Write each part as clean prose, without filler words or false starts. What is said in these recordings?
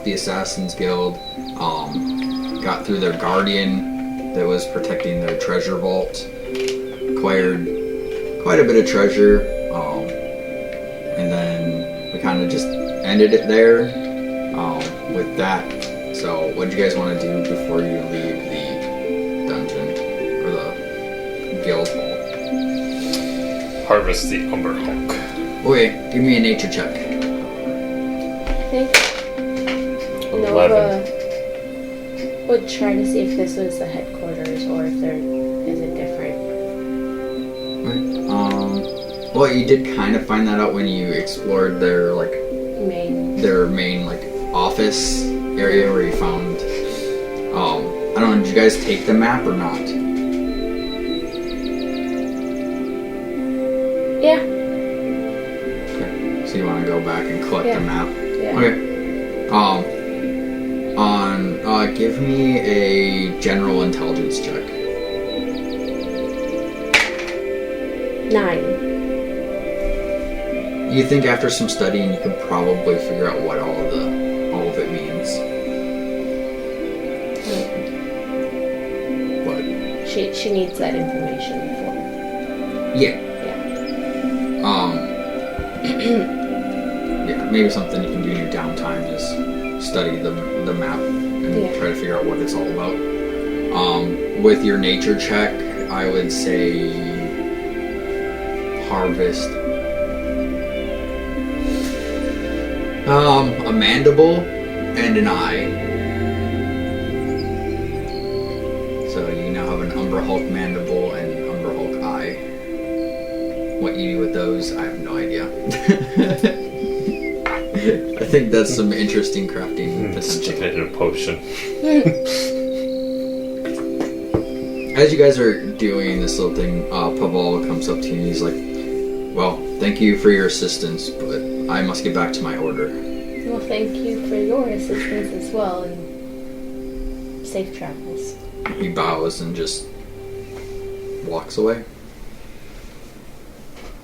the Assassin's Guild, got through their guardian that was protecting their treasure vault, acquired quite a bit of treasure, and then we kind of just ended it there with that. So what do you guys want to do before you leave the dungeon or the guild hall? Harvest the Umber Hulk. Okay, give me a nature check. I think Nova would try to see if this was the headquarters or if there is a different. Well, you did kind of find that out when you explored their main like office area where you found. I don't know. Did you guys take the map or not? Yeah. Okay. So you want to go back and collect the map? Yeah. Okay. Give me a general intelligence check. 9. You think after some studying you could probably figure out what all of it means. What? She needs that information for. Yeah. Yeah. Yeah, maybe something you can do in your downtime is study the map and try to figure out what it's all about. With your nature check, I would say harvest a mandible and an eye. So you now have an Umber Hulk mandible and an Umber Hulk eye. What you do with those, I have no idea. I think that's some interesting crafting potential. Made a potion. As you guys are doing this little thing, Pavel comes up to you and he's like, well, thank you for your assistance, but I must get back to my order. Well, thank you for your assistance as well, and safe travels. He bows and just walks away.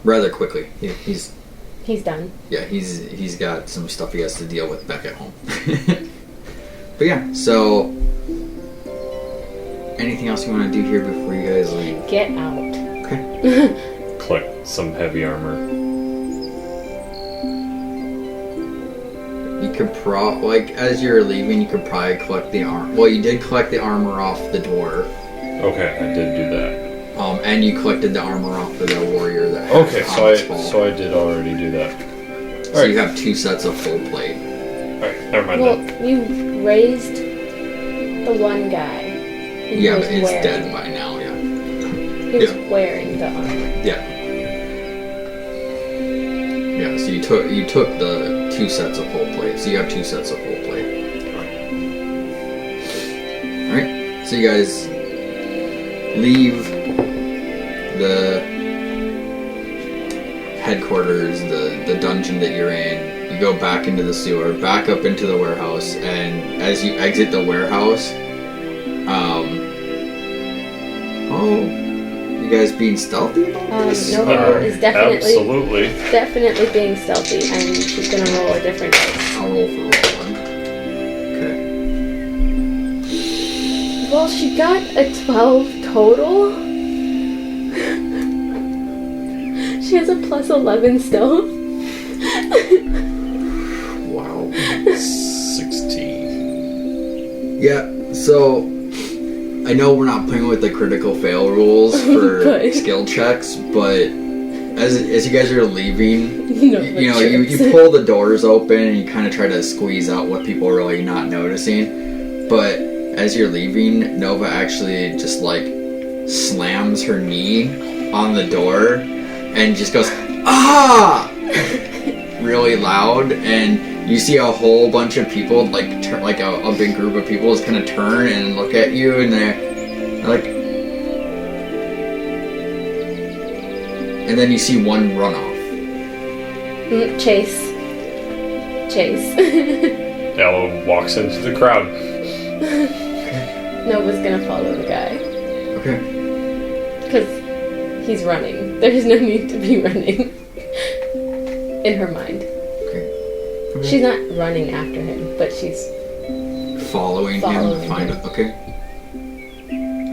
Rather quickly. He's done. Yeah, he's got some stuff he has to deal with back at home. But yeah, so anything else you want to do here before you guys leave? Get out. Okay. Collect some heavy armor. You could as you're leaving, you could probably collect the armor. Well, you did collect the armor off the dwarf. Okay, I did do that. And you collected the armor off of the warrior that had Okay, so I did already do that. So you have 2 sets of full plate. Alright, never mind Well, that. you raised the one guy. Yeah, but it's dead by now, yeah. He was wearing the armor. Yeah. Yeah, so you took the 2 sets of full plate. So you have 2 sets of full plate. Alright. So you guys leave the headquarters, the dungeon that you're in. You go back into the sewer, back up into the warehouse, and as you exit the warehouse, you guys being stealthy about this? Nova is Absolutely. definitely being stealthy, and she's gonna roll a different dice. I'll roll for rolling. Okay. Well, she got a 12 total. She has a plus 11 still. Wow. 16. Yeah, so I know we're not playing with the critical fail rules for But- skill checks, but as you guys are leaving, you tricks. pull the doors open and you kind of try to squeeze out what people are really not noticing. But as you're leaving, Nova actually just like slams her knee on the door and just goes, ah! really loud, and you see a whole bunch of people, like a big group of people just kind of turn and look at you, and they're like, and then you see one run off. Chase. Aloe walks into the crowd. Nova's gonna follow the guy. Okay. Because he's running. There's no need to be running. In her mind. Okay. She's not running after him, but she's Following him Following to find him. it. Okay.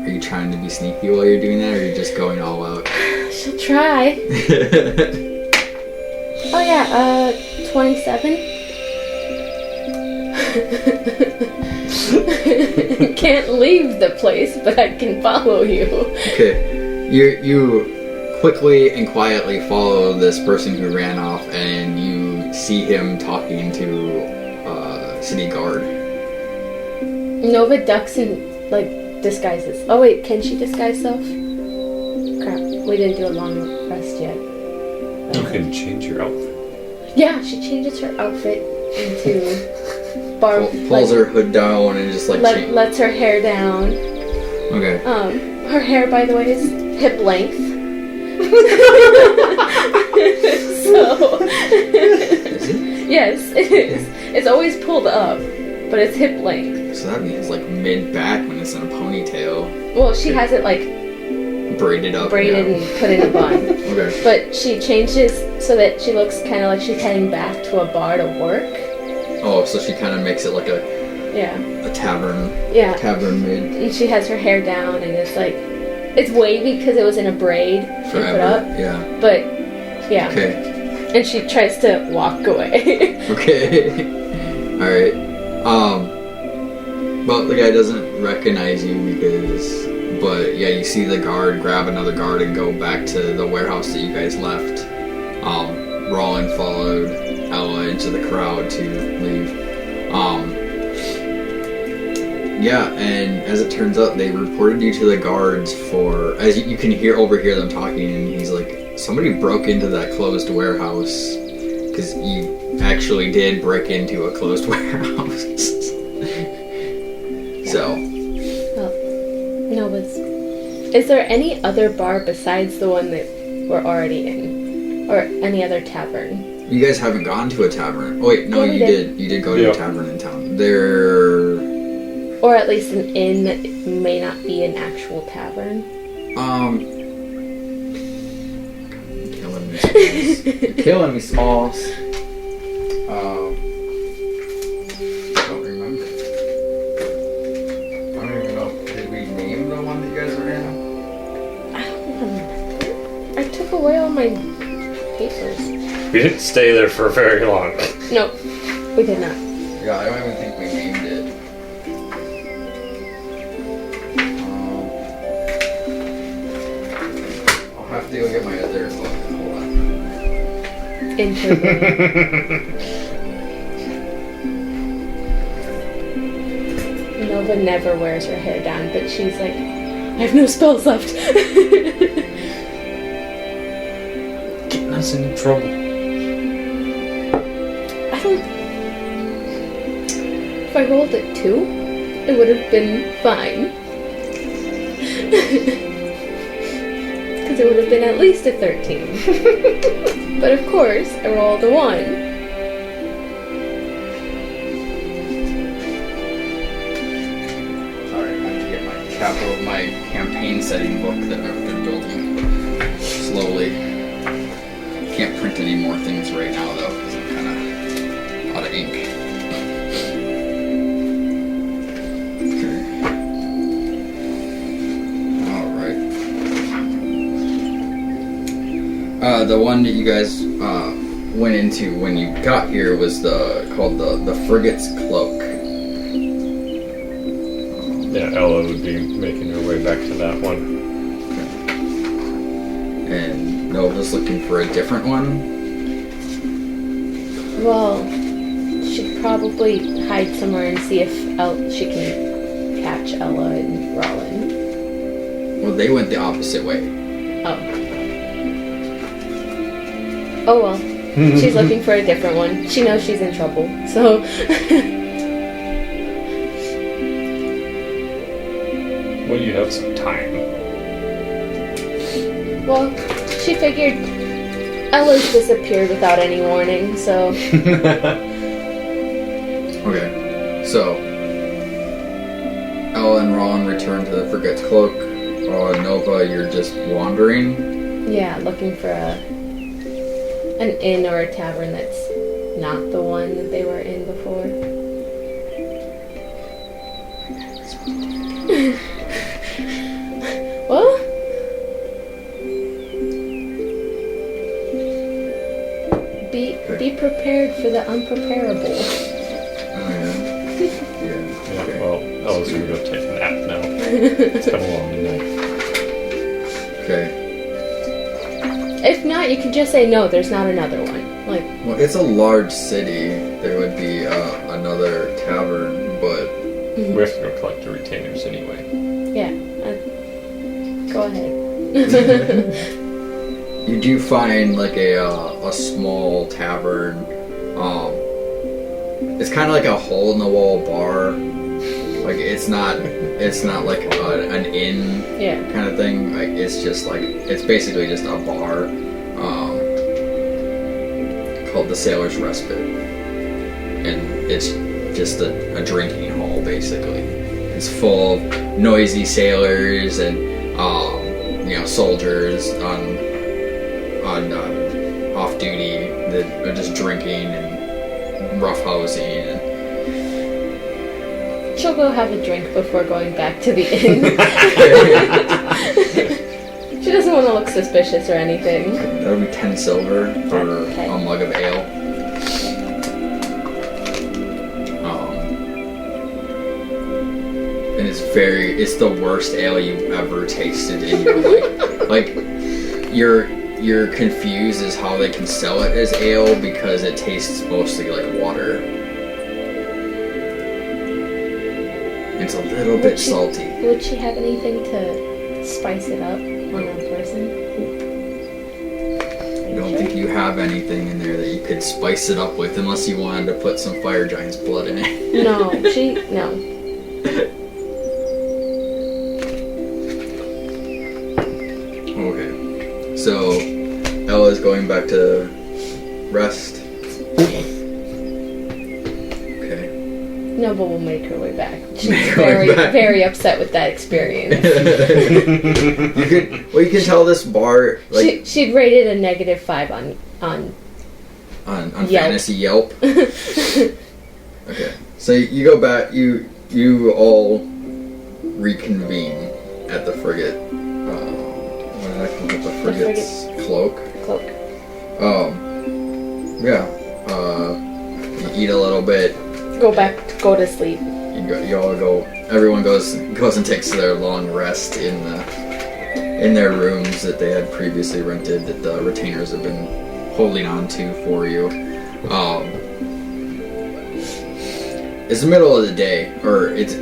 Are you trying to be sneaky while you're doing that, or are you just going all out? she'll try. Oh yeah, 27. Can't leave the place, but I can follow you. Okay. You quickly and quietly follow this person who ran off, and you see him talking to city guard. Nova ducks and disguises. Oh wait, can she disguise self? Crap, we didn't do a long rest yet. You can change your outfit. Yeah, she changes her outfit into Barb. Pulls her hood down and just Lets her hair down. Okay. Her hair, by the way, is hip length. So. Is it? Yes, it is. It's always pulled up, but it's hip length. So that means mid back when it's in a ponytail. Well, she has it Braided up. braided yeah. and put in a bun. Okay. But she changes so that she looks kind of like she's heading back to a bar to work. Oh, so she kind of makes it like a Yeah. tavern. Yeah. Tavern mid. And she has her hair down and it's wavy because it was in a braid and put Forever. up. Yeah. But yeah. Okay. And she tries to walk away. Okay. Alright. Well, the guy doesn't recognize you but yeah, you see the guard grab another guard and go back to the warehouse that you guys left. Roland followed Ella into the crowd to leave. Yeah, and as it turns out, they reported you to the guards as you can overhear them talking, and he's like, somebody broke into that closed warehouse, because you actually did break into a closed warehouse. So. Well, Nova's. Is there any other bar besides the one that we're already in? Or any other tavern? You guys haven't gone to a tavern. Oh wait, no, Yeah, we you did. did. You did go to a tavern in town. There. Or at least an inn that may not be an actual tavern. You're killing me, Smalls. Don't remember. I don't even know. Did we name the one that you guys were in? I don't remember. I took away all my papers. We didn't stay there for very long. No, we did not. Yeah, I don't even think we named it. I'll have to go get my other book. Hold on. Into the... Nova never wears her hair down, but she's like, I have no spells left. Getting us into trouble. I don't... If I rolled a 2, it would have been fine. Because it would have been at least a 13. But of course, I rolled a 1. Alright, I have to get my campaign setting book that I've been building slowly. Can't print any more things right now though, because I'm kind of out of ink. Okay. Alright. The one that you guys went into when you got here was called the Frigate's Cloak. Yeah, Ella would be making her way back to that one. And Nova's looking for a different one. Well, she'd probably hide somewhere and see if she can catch Ella and Rollin. Well, they went the opposite way. Oh. Oh well. She's looking for a different one. She knows she's in trouble, so... Well, you have some time. Well, she figured Ella's disappeared without any warning, so... Okay, so Ella and Ron return to the Frigate's Cloak. Nova, you're just wandering. Yeah, looking for an inn or a tavern that's not the one that they were in before. Well, be prepared for the unpreparable. Oh, yeah. Yeah. Yeah, Okay. well, Elves are gonna go take a nap now. It's been a long night. Okay. If not, you can just say no. There's not another one. Like, Well, it's a large city. There would be another tavern, but We have to go collect the retainers anyway. yeah. Go ahead. you do find like a small tavern. It's kind of like a hole in the wall bar. Like it's not like an inn Yeah. kind of thing. Like it's just like it's basically just a bar called the Sailor's Respite, and it's just a drinking hall basically. It's full of noisy sailors and soldiers on off duty that are just drinking and roughhousing. And She'll go have a drink before going back to the inn. She doesn't want to look suspicious or anything. That would be 10 silver for Okay. a mug of ale. And it's the worst ale you've ever tasted in your life. Like, you're confused as how they can sell it as ale because it tastes mostly like water. It's a little bit salty. Would she have anything to spice it up on one person? I don't think you have anything in there that you could spice it up with unless you wanted to put some Fire Giant's blood in it. No, no. Okay. So, Ella's going back to rest. Okay. Nova will make her way back. She's Make her way very, back. very upset with that experience. you can tell this bar, like, She'd rated a -5 on on Yelp. Fantasy Yelp. Okay. So you go back, you all reconvene at the frigate. What did I call it? The frigate's cloak. cloak. Yeah. You eat a little bit. Go to sleep. Everyone goes and takes their long rest in their rooms that they had previously rented that the retainers have been holding on to for you. It's the middle of the day, or it's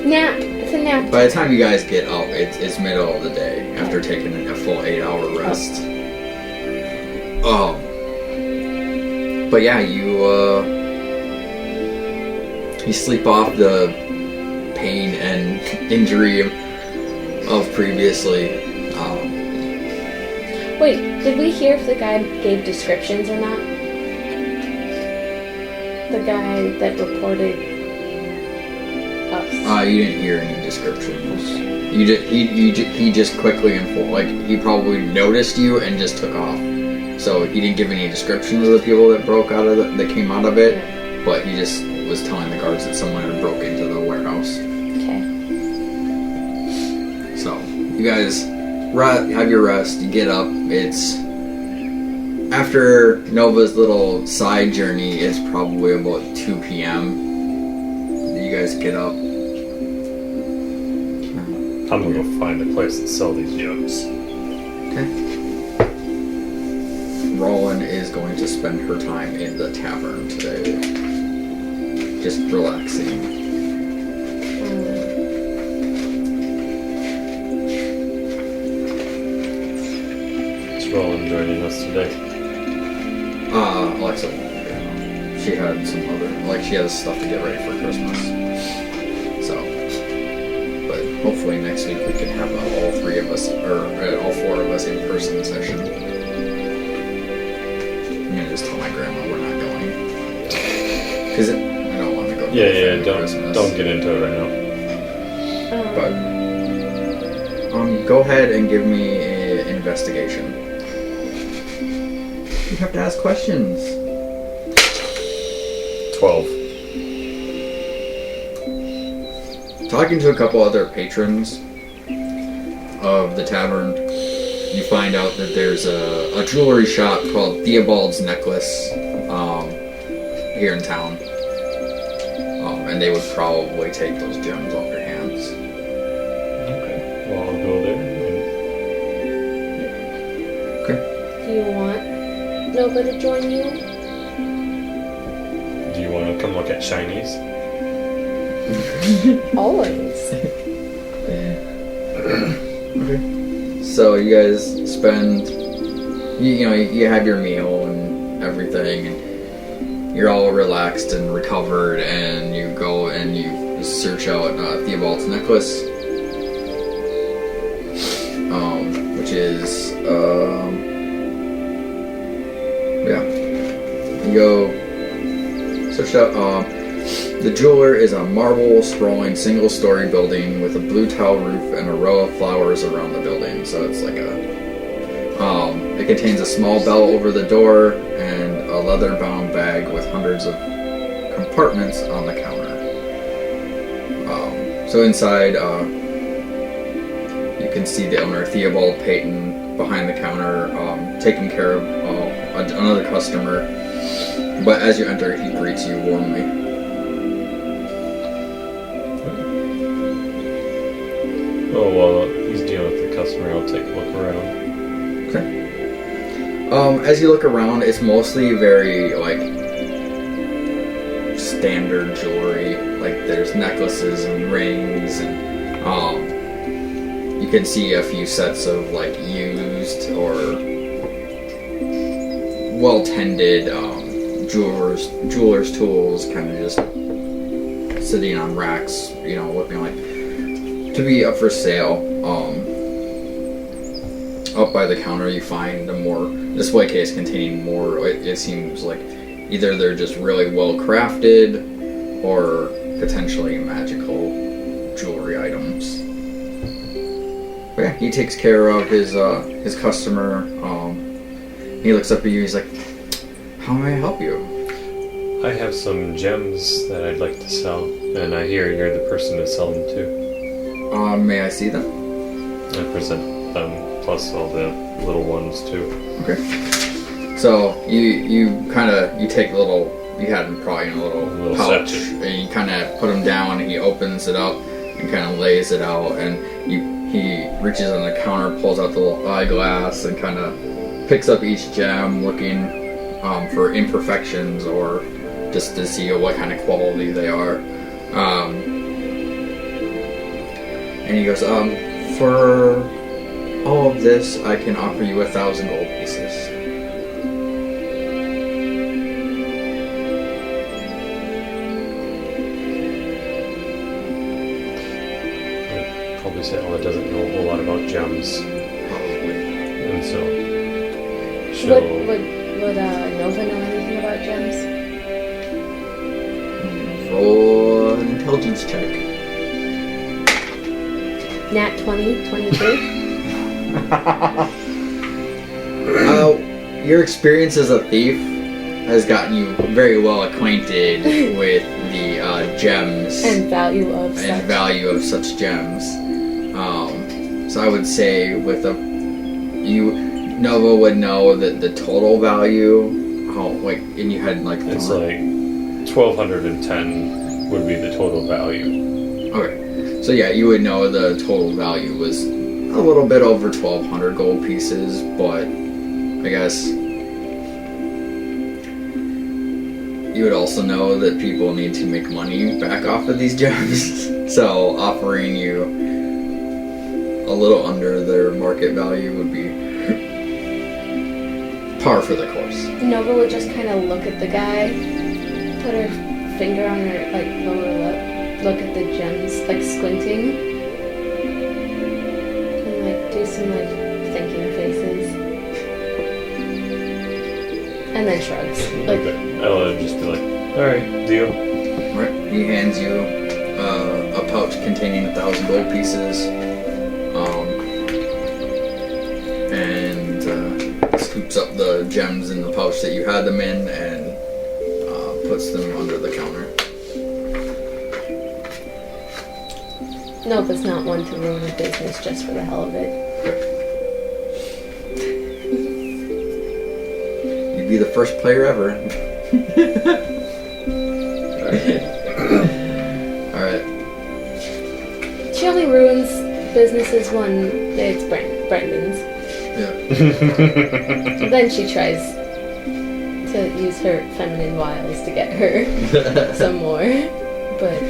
Nap. It's a nap. by the time you guys get up, it's middle of the day after taking a full 8-hour rest. But yeah, you sleep off the pain and injury of previously. Wait, did we hear if the guy gave descriptions or not? The guy that reported us. You didn't hear any descriptions. He just quickly he probably noticed you and just took off. So he didn't give any descriptions of the people that that came out of it, Yeah. but he just was telling the guards that someone had broke into the warehouse. Okay. So you guys have your rest. You get up. It's after Nova's little side journey. It's probably about 2 p.m. You guys get up. I'm gonna go find a place to sell these yokes. Okay. Rowan is going to spend her time in the tavern today. Just relaxing. Is Roland joining us today? Alexa, she had some she has stuff to get ready for Christmas. So, but hopefully next week we can have all 3 of us, or all 4 of us in person session. I'm gonna just tell my grandma we're not going. Because I don't want to go to Yeah, Christmas. don't get into it right now. But go ahead and give me an investigation. You have to ask questions. 12. Talking to a couple other patrons of the tavern, you find out that there's a jewelry shop called Theobald's Necklace here in town. And they would probably take those gems off your hands. Okay. Well, I'll go there. Okay. Do you want Nova to join you? Do you want to come look at shinies? Always. Okay. So you guys spend, you have your meal and everything, and you're all relaxed and recovered, and you go and you search out Theobald's Necklace, which is, you go search out, the jeweler is a marble, sprawling, single-story building with a blue tile roof and a row of flowers around the building. So it's like it contains a small bell over the door and a leather-bound bag with hundreds of compartments on the counter. So inside, you can see the owner, Theobald Payton, behind the counter, taking care of another customer. But as you enter, he greets you warmly. Oh, while he's dealing with the customer, I'll take a look around. Okay. As you look around, it's mostly very, standard jewelry. Like, there's necklaces and rings, and, you can see a few sets of, used or well-tended, jeweler's tools kind of just sitting on racks, looking like to be up for sale. Up by the counter you find a more display case containing more, it seems like either they're just really well crafted or potentially magical jewelry items. But yeah, he takes care of his customer. He looks up at you, he's like, "How may I help you?" I have some gems that I'd like to sell, and I hear you're the person to sell them to. May I see them? I present them, plus all the little ones too. Okay. So you take you had them probably in a little pouch, section. and you kind of put them down, and he opens it up and kind of lays it out, and he reaches on the counter, pulls out the little eyeglass, and kind of picks up each gem, looking for imperfections or just to see what kind of quality they are. And he goes, for all of this, I can offer you 1,000 gold pieces. I'd probably say Ella doesn't know a whole lot about gems, Probably. and so Would she'll... Nova know anything about gems? Roll an intelligence check. Nat 20, 23? Your experience as a thief has gotten you very well acquainted with the gems And value of such. gems. So I would say Nova would know that the total value, and you had It's like 1,210 would be the total value. Okay. So yeah, you would know the total value was a little bit over 1,200 gold pieces, but I guess you would also know that people need to make money back off of these gems. So offering you a little under their market value would be par for the course. Nova would just kind of look at the guy, put her finger on her lower lip, look at the gems, squinting, and do some thinking faces, and then shrugs. Ella would just be like, "Alright, deal." Right. He hands you a pouch containing 1,000 gold pieces, and scoops up the gems in the pouch that you had them in, and puts them under the counter. Nova's not one to ruin a business just for the hell of it. You'd be the first player ever. Alright. She only ruins businesses when it's Brendan's. Yeah. Then she tries to use her feminine wiles to get her some more. But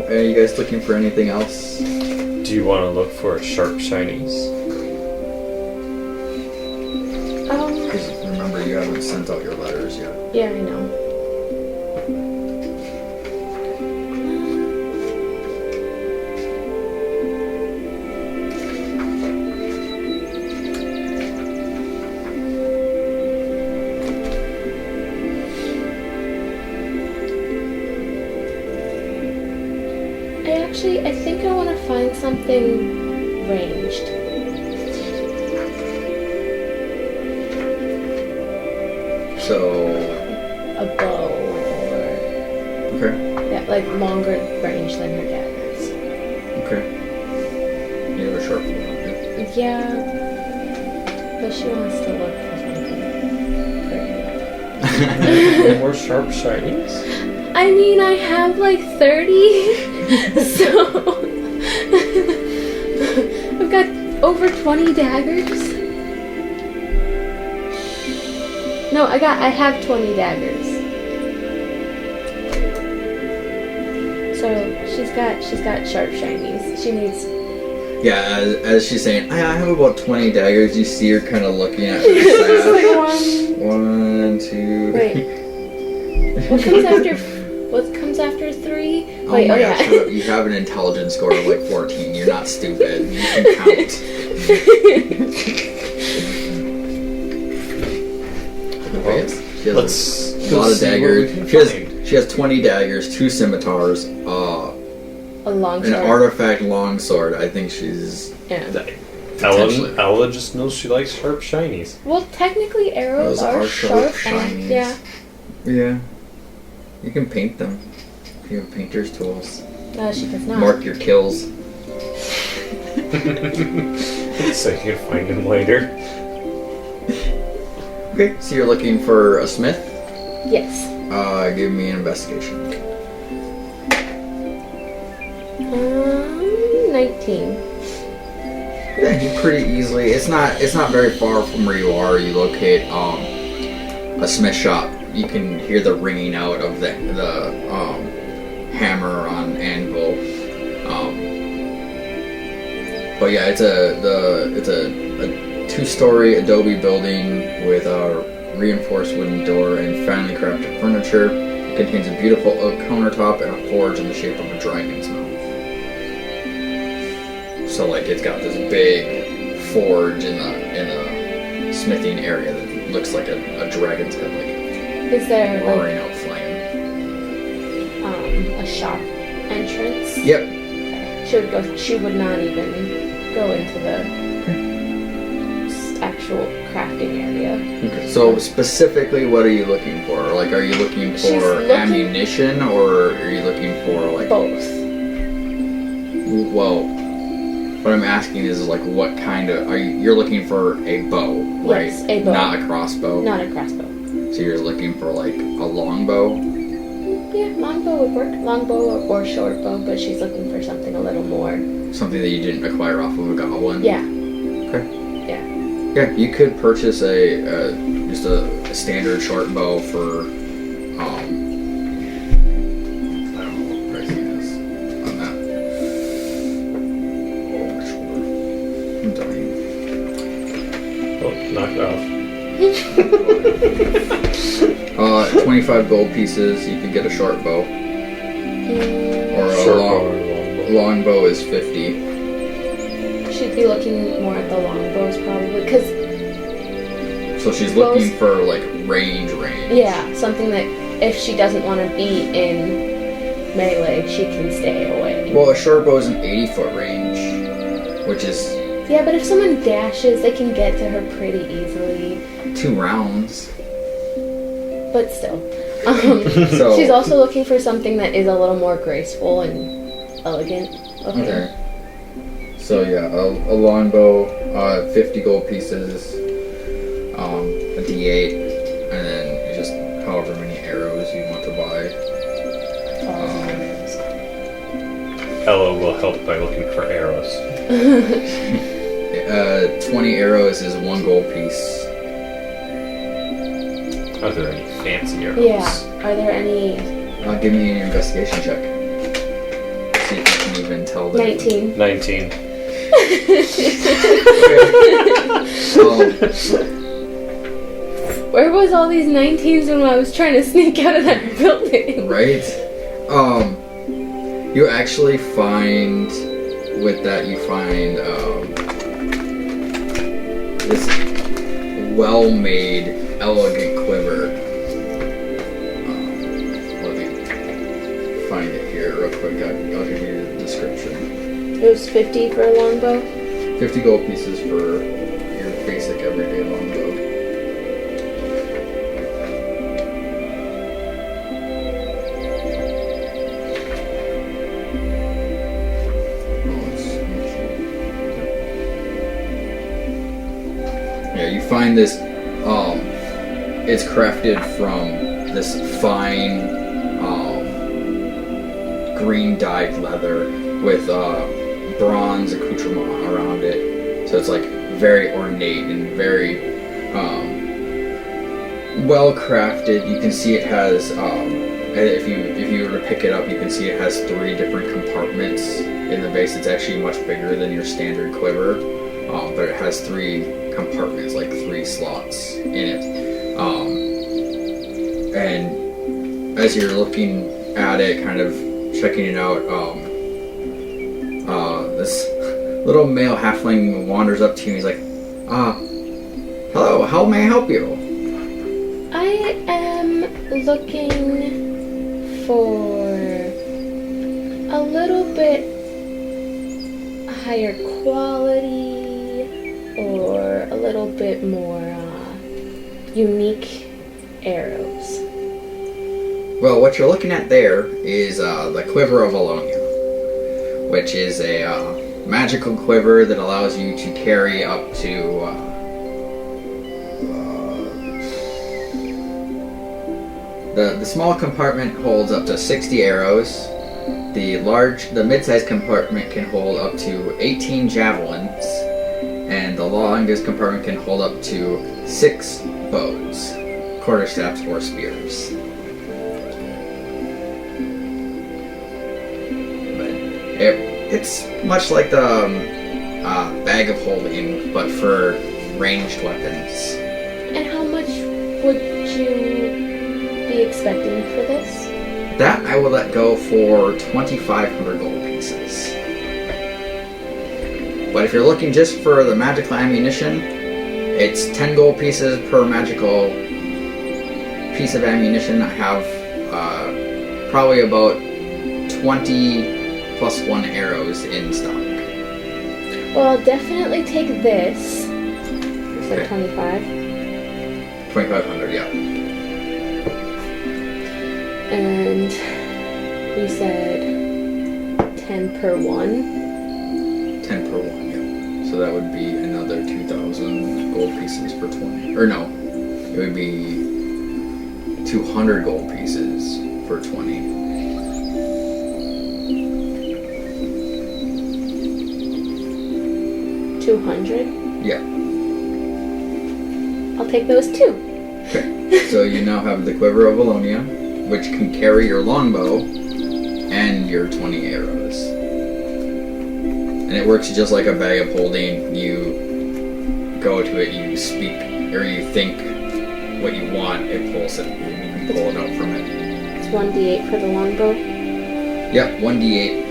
Are you guys looking for anything else? Do you want to look for sharp shinies? Because remember, you haven't sent out your letters yet. Yeah, I know. I think I want to find something ranged. So... A bow or... Okay. Yeah, like longer range than her daggers. Okay. You have a sharp one, okay? Yeah. But she wants to look for something pretty. More sharp shinies? I mean, I have like 30. So I've got over 20 daggers. No, I have 20 daggers. So she's got sharp shinies. She needs. Yeah, as she's saying, I have about 20 daggers. You see her kind of looking at her It's sash. like 1, 2. Wait. What comes after 3? Oh Wait, my yeah. gosh, you have an intelligence score of like 14. You're not stupid. You can count. Okay, she has a lot of daggers. She has 20 daggers, 2 scimitars, A long an sword. artifact longsword. I think she's... Yeah. Potentially. Ella just knows she likes sharp shinies. Well, technically arrows Those are are sharp sharp and shinies. yeah. Yeah. You can paint them. You have painter's tools. No, she does not. Mark your kills. So you can find him later. Okay, so you're looking for a smith? Yes. Give me an investigation. 19. Yeah, you pretty easily. It's not very far from where you are. You locate a smith shop. You can hear the ringing out of the hammer on anvil. But yeah, it's a 2-story adobe building with a reinforced wooden door and finely crafted furniture. It contains a beautiful oak countertop and a forge in the shape of a dragon's mouth. So like it's got this big forge in a smithing area that looks like a dragon's head, like Is there roaring out flame. a shop entrance? Yep. She would not even go into the actual crafting area. Okay. So specifically, what are you looking for? Like, are you looking She's for looking- ammunition, or are you looking for like Both. Well, what I'm asking is like, what kind of you're looking for a bow, right? Yes, a bow. Not a crossbow. Not a crossbow. So you're looking for like a longbow. Yeah, longbow would work. Longbow or short bow, but she's looking for something a little more. Something that you didn't acquire off of a goblin. Yeah. Okay. Yeah. Yeah, you could purchase just a standard short bow for I don't know what pricing is on that. Oh, sure. I'm dying. Oh, knock it off. 25 gold pieces. You could get a short bow, or a Short long, bow or long long bow is 50. She'd be looking more at the longbows probably, because So she's looking for like range. yeah, something that if she doesn't want to be in melee, she can stay away. Well, a short bow is an 80-foot range, which is Yeah, but if someone dashes, they can get to her pretty easily. 2 rounds. But still, So- She's also looking for something that is a little more graceful and elegant looking. Okay. So yeah, a longbow, 50 gold pieces, a D8, and then just however many arrows you want to buy. Ella will help by looking for arrows. 20 arrows is 1 gold piece. Are there any fancy arrows? Yeah. Are there any? Give me an investigation check. See if you can even tell the 19. 19. Where was all these 19s when I was trying to sneak out of that building? Right? You actually find, with that, you find this well-made, elegant quiver. Let me find it here real quick. I'll give you the description. It was 50 for a longbow. 50 gold pieces for your basic everyday longbow. Yeah, you find this, it's crafted from this fine, green dyed leather with, bronze accoutrement around it. So it's like very ornate and very, well crafted. You can see it has, if you were to pick it up, you can see it has 3 different compartments in the base. It's actually much bigger than your standard quiver, but it has 3 compartments, like 3 slots in it. And as you're looking at it, kind of checking it out, this little male halfling wanders up to you and he's like, hello, how may I help you? I am looking for a little bit higher quality or a little bit more unique arrows. Well, what you're looking at there is the Quiver of Alonia, which is a magical quiver that allows you to carry up to the small compartment holds up to 60 arrows. The mid-sized compartment can hold up to 18 javelins, and the longest compartment can hold up to 6 bows, quarterstaffs, or spears. It's much like the bag of holding, but for ranged weapons. And how much would you be expecting for this? That I will let go for 2,500 gold pieces. But if you're looking just for the magical ammunition, it's 10 gold pieces per magical piece of ammunition. I have probably about 20 plus 1 arrows in stock. Well, I'll definitely take this. You said Okay. 25. 2,500, yeah. And you said 10 per one. 10 per 1, yeah. So that would be another 2,000 gold pieces for 20. Or no, it would be 200 gold pieces for 20. 200. Yeah. I'll take those too. Okay. So you now have the Quiver of Alonia, which can carry your longbow and your 20 arrows. And it works just like a bag of holding. You go to it, you speak, or you think what you want, it pulls it, and you can pull it out from it. It's 1d8 for the longbow. Yep, 1d8.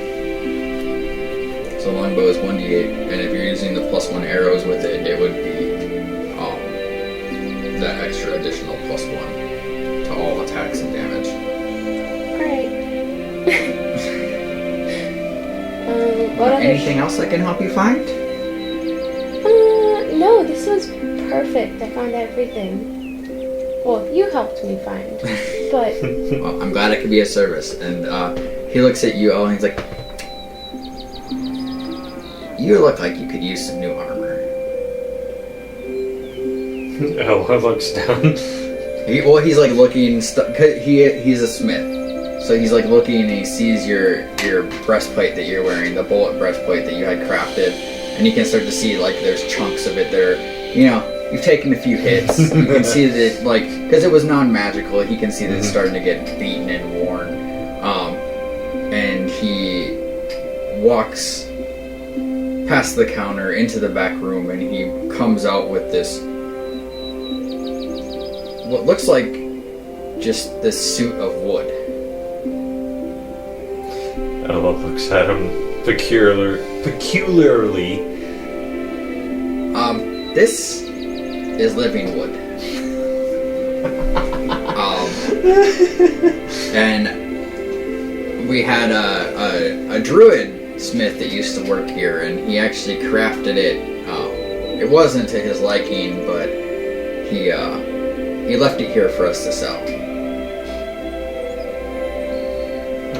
So longbow is 1d8, and if you're using the plus 1 arrows with it, it would be that extra additional plus 1 to all attacks and damage. Alright. What other Anything else I can help you find? No, this was perfect. I found everything. Well, you helped me find. But Well, I'm glad I could be of service. And he looks at you, and he's like, you look like you could use some new armor. Ella looks down. He's like looking, cause he's a smith. So he's like looking and he sees your breastplate that you're wearing, the bullet breastplate that you had crafted. And you can start to see like there's chunks of it there. You've taken a few hits. You can see that, like, because it was non-magical, he can see that it's starting to get beaten and worn. And he walks past the counter into the back room, and he comes out with this, what looks like just this suit of wood. Ella looks at him peculiarly. This is living wood. And we had a druid smith that used to work here, and he actually crafted it. It wasn't to his liking, but he left it here for us to sell.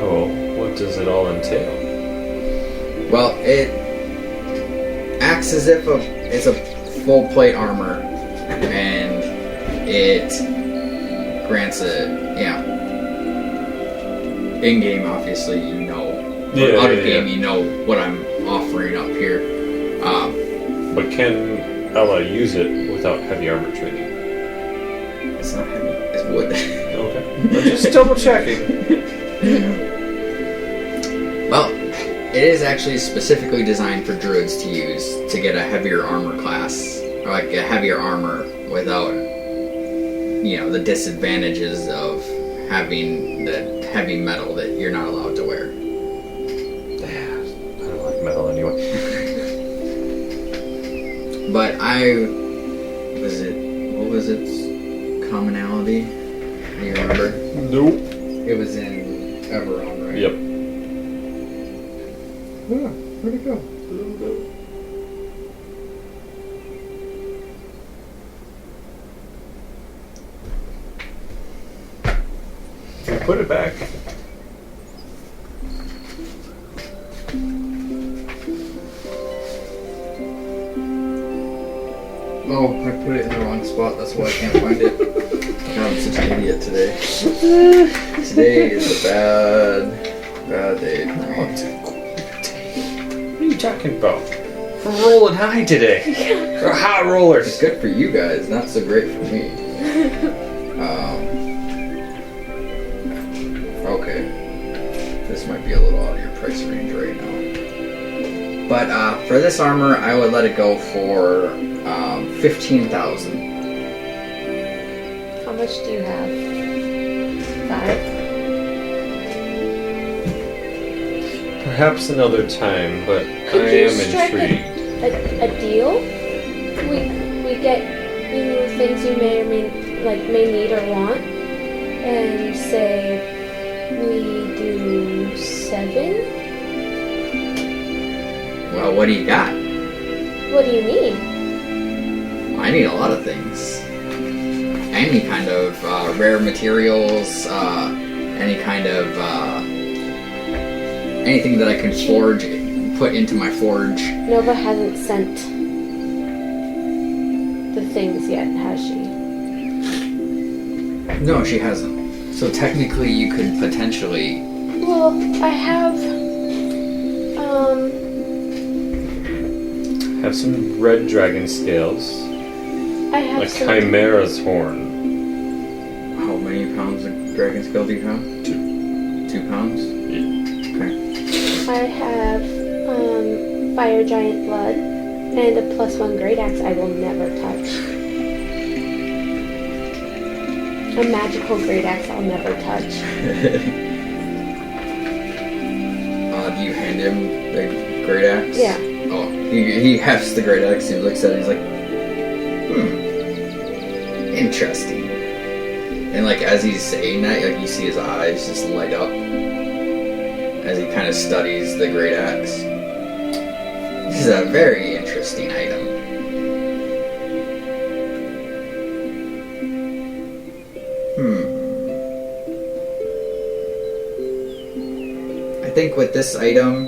Oh, what does it all entail? Well, it acts as if it's a full plate armor, and it grants in-game, obviously, out of game, you know what I'm offering up here. But can Ella use it without heavy armor training? It's not heavy, it's wood. Okay. I'm just double checking. Well, it is actually specifically designed for druids to use to get a heavier armor class, or like a heavier armor without, the disadvantages of having the heavy metal that you're not allowed to wear. I don't like metal anyway. But what was its commonality? Do you remember? Nope. It was in Everon, right? Yep. Yeah, where'd it go? Put it back. Oh, I put it in the wrong spot. That's why I can't find it. God, I'm such an idiot today. Today is a bad day for me. What are you talking about? We're rolling high today. We're hot rollers. It's good for you guys, not so great for me. Okay. This might be a little out of your price range right now. But for this armor, I would let it go for 15,000. how much do you have? 5? Perhaps another time, but Could I you am strike intrigued. a deal? We get you things you may or may need or want, and say we do 7. Well, what do you got? What do you need? I need a lot of things. Any kind of rare materials, any kind of anything that I can forge, put into my forge. Nova hasn't sent the things yet, has she? No, she hasn't. So technically, you could potentially. Well, I have Have some red dragon scales. I have A some. chimera's horn. How many pounds of dragon scale do you have? 2 pounds. Okay. I have fire giant blood and a +1 great axe I will never touch. A magical great axe I'll never touch. Do you hand him the great axe? Yeah. Oh, he hefts the great axe. He looks at it. He's like, interesting. And like as he's saying that, like you see his eyes just light up as he kind of studies the great axe. This is a very interesting item. think with this item,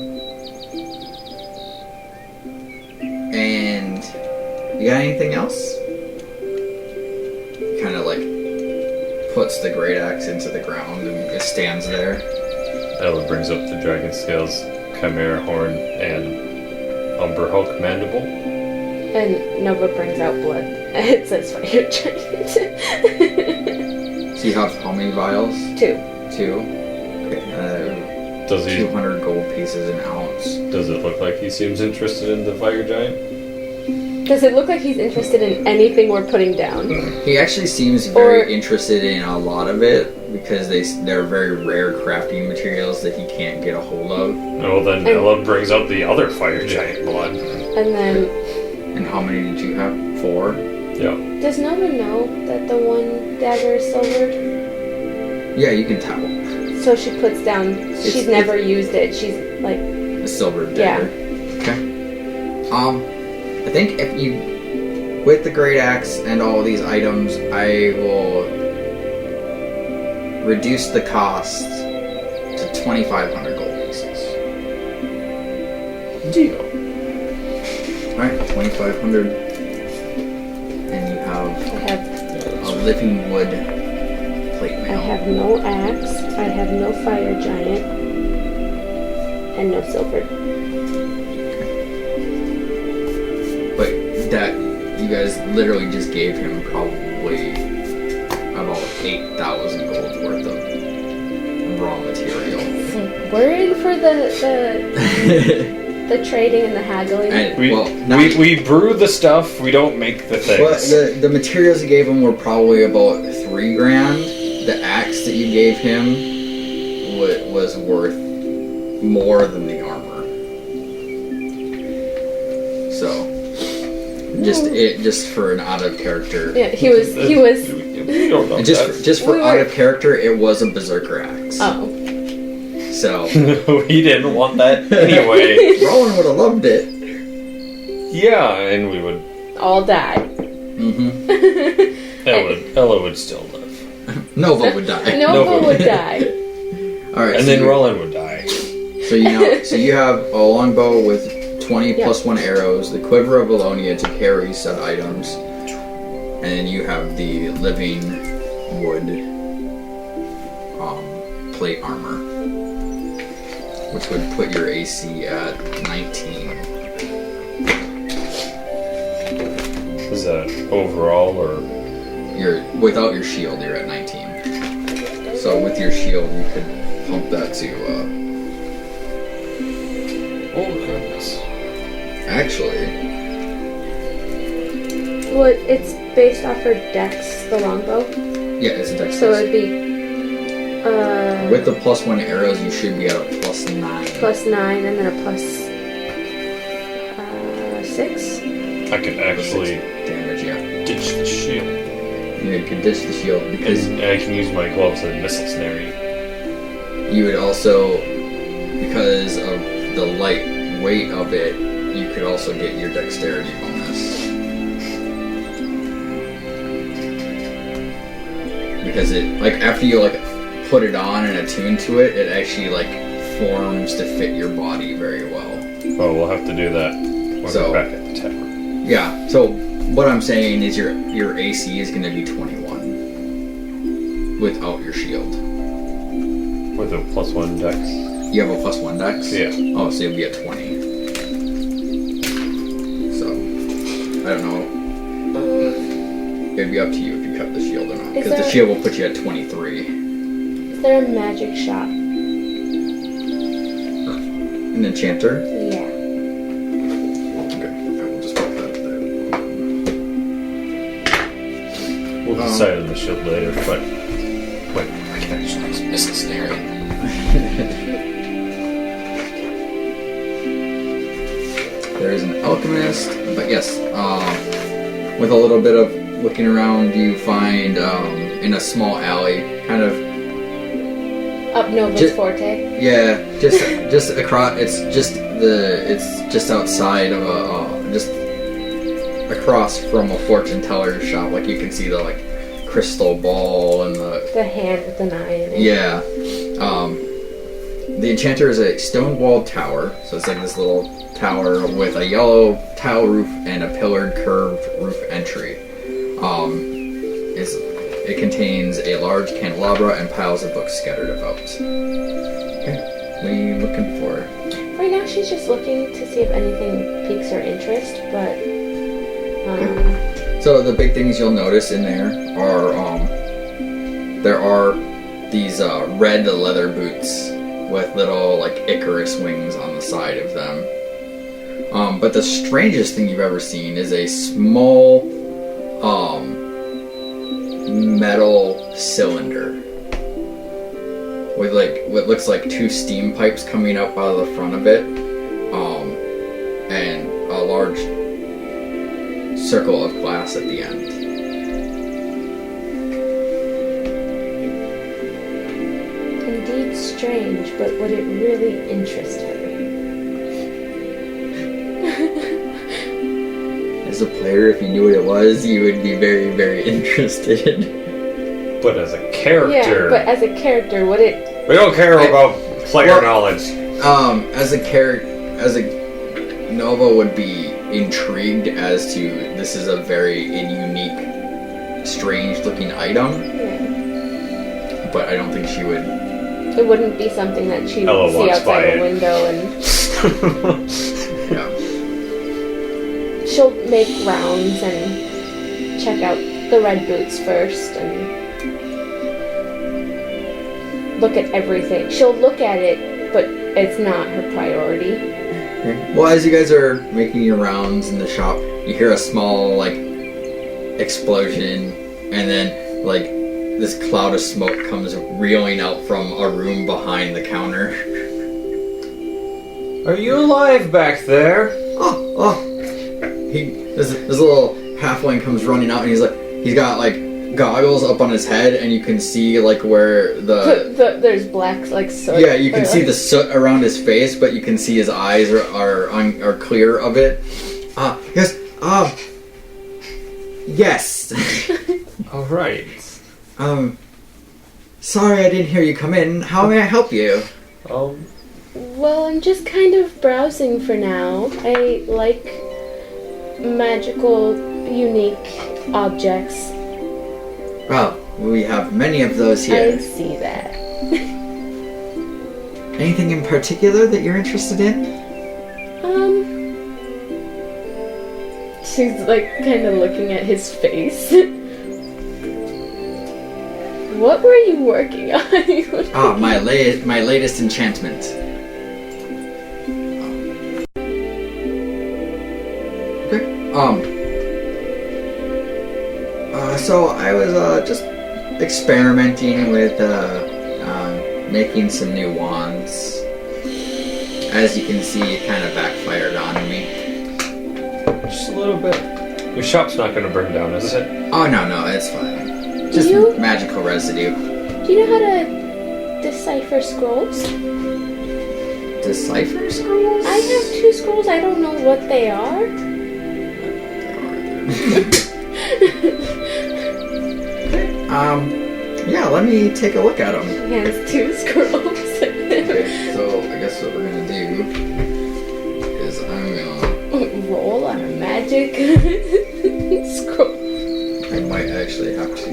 and you got anything else? Kind of like puts the great axe into the ground and it stands there. Ella brings up the dragon scales, chimera horn, and umber hulk mandible. And Nova brings out blood. It says fire giant. So you have how many vials? 2. 2. Okay. Does he? 200 gold pieces an ounce. Does it look like he seems interested in the fire giant? Does it look like he's interested in anything we're putting down? He actually seems very interested in a lot of it because they're very rare crafting materials that he can't get a hold of. Oh, then Ella brings up the other fire giant blood. And then... And how many did you have? 4? Yeah. Does Nova know that the one dagger is silvered? Yeah, you can tell. So she puts down... She's never used it. She's like... A silver dagger. Yeah. Okay. I think if you... With the great axe and all these items, I will reduce the cost to 2,500 gold pieces. Deal. Alright, 2,500. And you have a living wood plate I mail. have no axe. I have no fire giant. And no silver. But that, you guys literally just gave him probably about 8,000 gold worth of raw material. We're in for the trading and the haggling. We brew the stuff, we don't make the things. Well, the materials you gave him were probably about 3 grand. The axe that you gave him was worth more than the armor. So, just for an out of character. Yeah, he was. We don't know Just for out of character, it was a berserker axe. Oh. So he didn't want that anyway. Rowan would have loved it. Yeah, and we would. All die. Mm-hmm. Ella would still live. Nova would die. Nova would die. All right, And then Roland would die. So you have a longbow with 20 plus 1 arrows, the quiver of Alonia to carry said items, and then you have the living wood plate armor, which would put your AC at 19. Is that overall or? Without your shield, you're at 19. So with your shield, you could pump that to. Oh goodness. Actually, Well, it's based off her dex, the longbow. yeah, it's a dex. So it'd be. With the plus 1 arrows, you should be at a plus 9. Plus 9 and then a plus 6. I could actually Damage, yeah. ditch the shield. You could ditch the shield because And I can use my gloves and missile snare. you would also, because of the light weight of it, you could also get your dexterity bonus. Because it, like, after you, like, put it on and attune to it, it actually, like, forms to fit your body very well. Oh, we'll have to do that when we're back at the tavern. Yeah, so what I'm saying is your AC is going to be 21 without your shield. With a plus 1 dex. You have a plus 1 dex? Yeah. Oh, so you'll be at 20. So, I don't know. It'd be up to you if you cut the shield or not. Because the shield will put you at 23. Is there a magic shop? An enchanter? Yeah. Okay, I will just put that there. We'll decide on the shield later, but wait, I can actually use missile snare. There is an alchemist, but yes, with a little bit of looking around, you find in a small alley, kind of Up Nova's forte. yeah, just across. It's just outside of just across from a fortune teller's shop. Like you can see the like crystal ball and the The hand with an eye in it. yeah. The enchanter is a stone-walled tower, so it's like this little tower with a yellow tile roof and a pillared curved roof entry. It contains a large candelabra and piles of books scattered about. Okay, what are you looking for? Right now, she's just looking to see if anything piques her interest, but So the big things you'll notice in there are these red leather boots with little like Icarus wings on the side of them. But the strangest thing you've ever seen is a small metal cylinder with like what looks like two steam pipes coming up out of the front of it, and a large circle of glass at the end. indeed strange, but would it really interest her? As a player, if you knew what it was, you would be very, very interested. But as a character, Yeah, but as a character, would it... we don't care about player knowledge. As a Nova would be intrigued as to this is a very unique, strange-looking item, Yeah. but I don't think she would. It wouldn't be something that she Ella would see walks by outside the it. window, and Yeah. she'll make rounds and check out the red boots first and look at everything. She'll look at it, but it's not her priority. Okay. Well, as you guys are making your rounds in the shop, you hear a small like explosion, and then like this cloud of smoke comes reeling out from a room behind the counter. Are you alive back there? Oh! This little halfling comes running out, and he's got like goggles up on his head, and you can see like where There's black like soot. yeah, you can or, see like- the soot around his face, but you can see his eyes are clear of it. Yes. All right. Sorry I didn't hear you come in. How may I help you? Well, I'm just kind of browsing for now. I like magical, unique objects. Well, we have many of those I here. see that. Anything in particular that you're interested in? She's like kind of looking at his face. What were you working on? My latest enchantment. Okay. So I was just experimenting with making some new wands. As you can see, it kind of backfired on me. Just a little bit. Your shop's not going to burn down, is it? Oh no, it's fine. Just magical residue. Do you know how to decipher scrolls? Decipher scrolls? I have 2 scrolls. I don't know what they are. Yeah, let me take a look at them. He has 2 scrolls. Okay, so I guess what we're gonna do is I'm gonna Roll on a magic scroll. I might actually have to,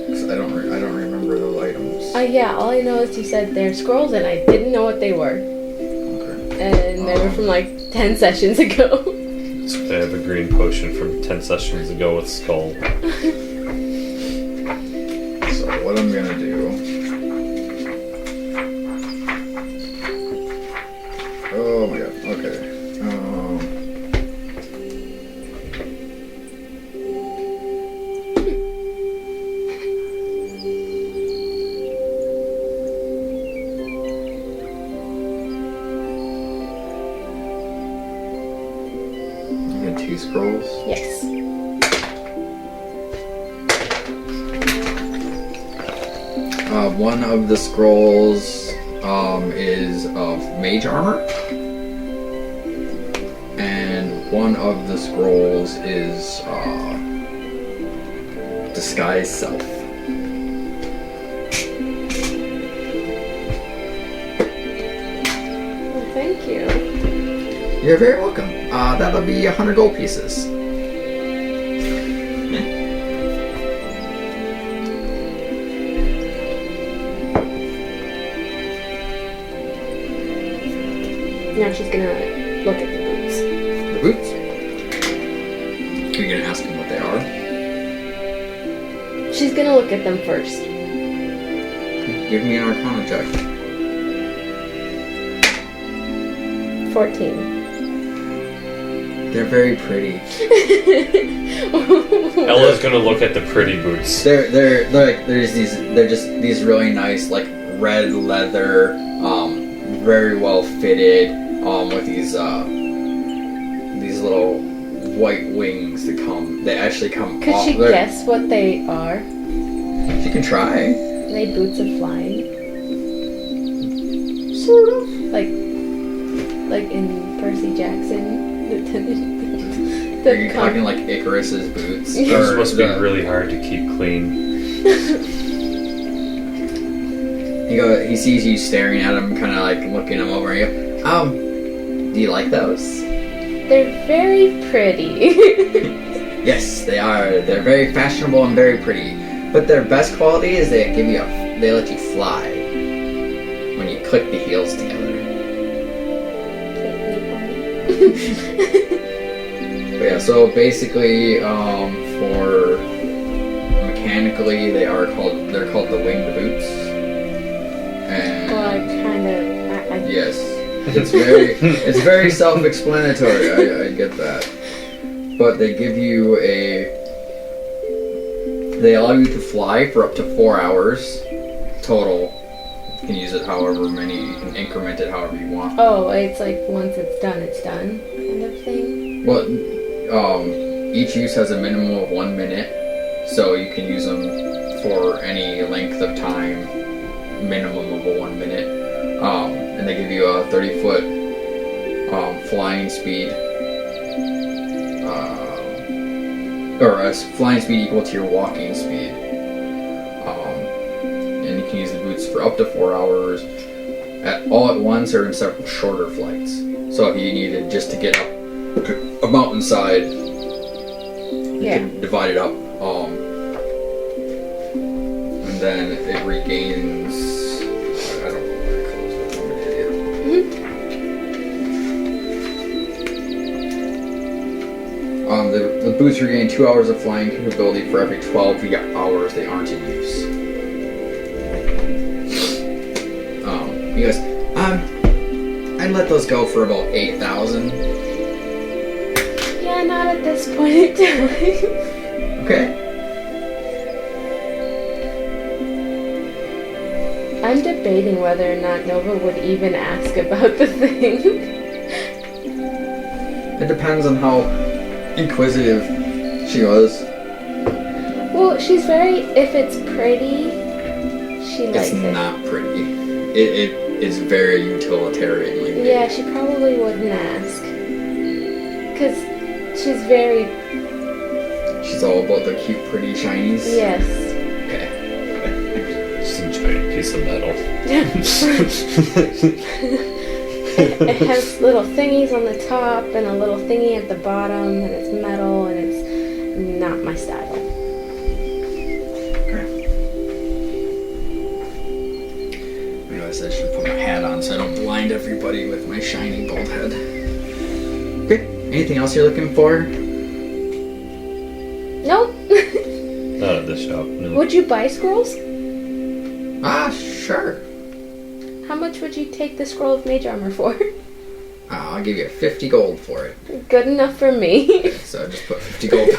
because I don't remember those items. Yeah, all I know is you said they're scrolls, and I didn't know what they were. Okay. And they were from like 10 sessions ago. They have a green potion from 10 sessions ago with Skull. So what I'm gonna do. Oh my god. Okay. You got 2 scrolls. Yes. One of the scrolls is of mage armor, and one of the scrolls is disguise self. thank you. You're very welcome. That'll be 100 gold pieces. Now she's gonna look at the boots. The boots? Are you gonna ask them what they are? She's gonna look at them first. Give me an Arcana check. 14. They're very pretty. Ella's gonna look at the pretty boots. They're like they're just these really nice like red leather, very well fitted, with these little white wings that come. They actually come. Could off. she guess what they are? She can try. Are they boots of flying? Sort of. Like in Percy Jackson. Are you talking like Icarus's boots? They're supposed to be really hard to keep clean. He sees you staring at him, kind of like looking him over. And you go, do you like those? They're very pretty. Yes, they are. They're very fashionable and very pretty. But their best quality is they let you fly when you click the heels together. But yeah, so basically, for mechanically, they're called the winged boots. And Well, I kind of. yes, it's very self-explanatory. I get that, but they allow you to fly for up to 4 hours total. You can use it however many. You can increment it however you want. Oh, it's like once it's done, kind of thing. Well, each use has a minimum of 1 minute, so you can use them for any length of time, minimum of 1 minute. And they give you a 30-foot flying speed, or a flying speed equal to your walking speed. And you can use the boots for up to 4 hours, all at once or in several shorter flights. So if you needed just to get up a mountainside, you can divide it up, and then it regains. I don't know where it closed. I'm an idiot. The boots regain 2 hours of flying capability for every 12 hours they aren't in use. He goes, I'd let those go for about 8,000. Yeah, not at this point in time. Okay. I'm debating whether or not Nova would even ask about the thing. It depends on how inquisitive she was. Well, she's very. If it's pretty, she likes It's it. not pretty. It is very utilitarian. Yeah, she probably wouldn't ask. Because she's very. She's all about the cute, pretty shinies. Yes. Okay. Just a giant piece of metal. It has little thingies on the top and a little thingy at the bottom, and it's metal, and it's not my style. Maybe I said I should put my hat on so I don't blind everybody with my shiny bald head. Okay. Anything else you're looking for? Nope. Not at this shop, no. Would you buy scrolls? Sure. How much would you take the scroll of mage armor for? I'll give you 50 gold for it. Good enough for me. Okay, so I just put 50 gold.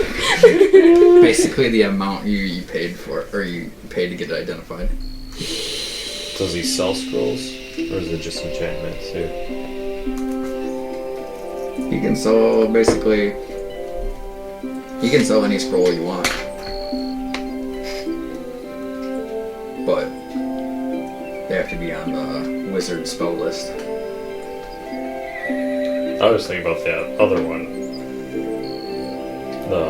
Basically the amount you paid for, or you paid to get it identified. Does he sell scrolls? Or is it just enchantments too? You can sell any scroll you want. But they have to be on the wizard spell list. I was thinking about that other one. The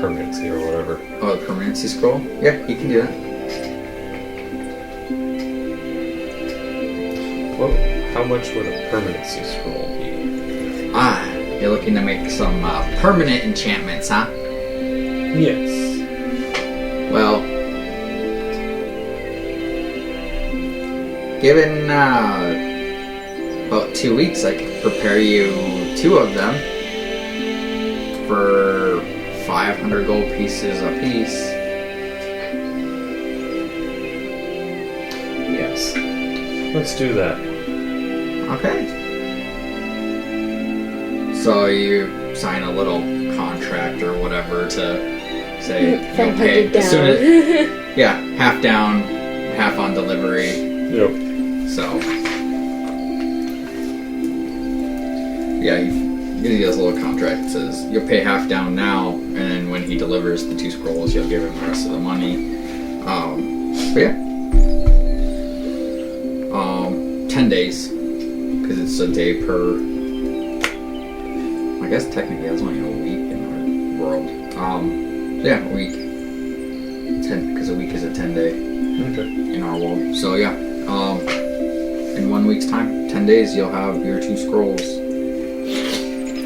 permanency or whatever. Oh, the permanency scroll? Yeah, you can do that. Well, How much would a permanency scroll be? Ah, you're looking to make some permanent enchantments, huh? Yes. Well, given about 2 weeks, I could prepare you 2 of them for 500 gold pieces apiece. Yes. Let's do that. Okay. So you sign a little contract or whatever to say you'll pay 500 down. as soon as, yeah, half down, half on delivery. Yep. So yeah, he has a little contract that says you'll pay half down now, and then when he delivers the 2 scrolls, you'll give him the rest of the money. But yeah, 10 days, because it's a day per. I guess technically that's only a week in our world. Yeah, a week. 10, because a week is a 10-day Okay. in our world. So yeah, in 1 week's time, 10 days, you'll have your 2 scrolls.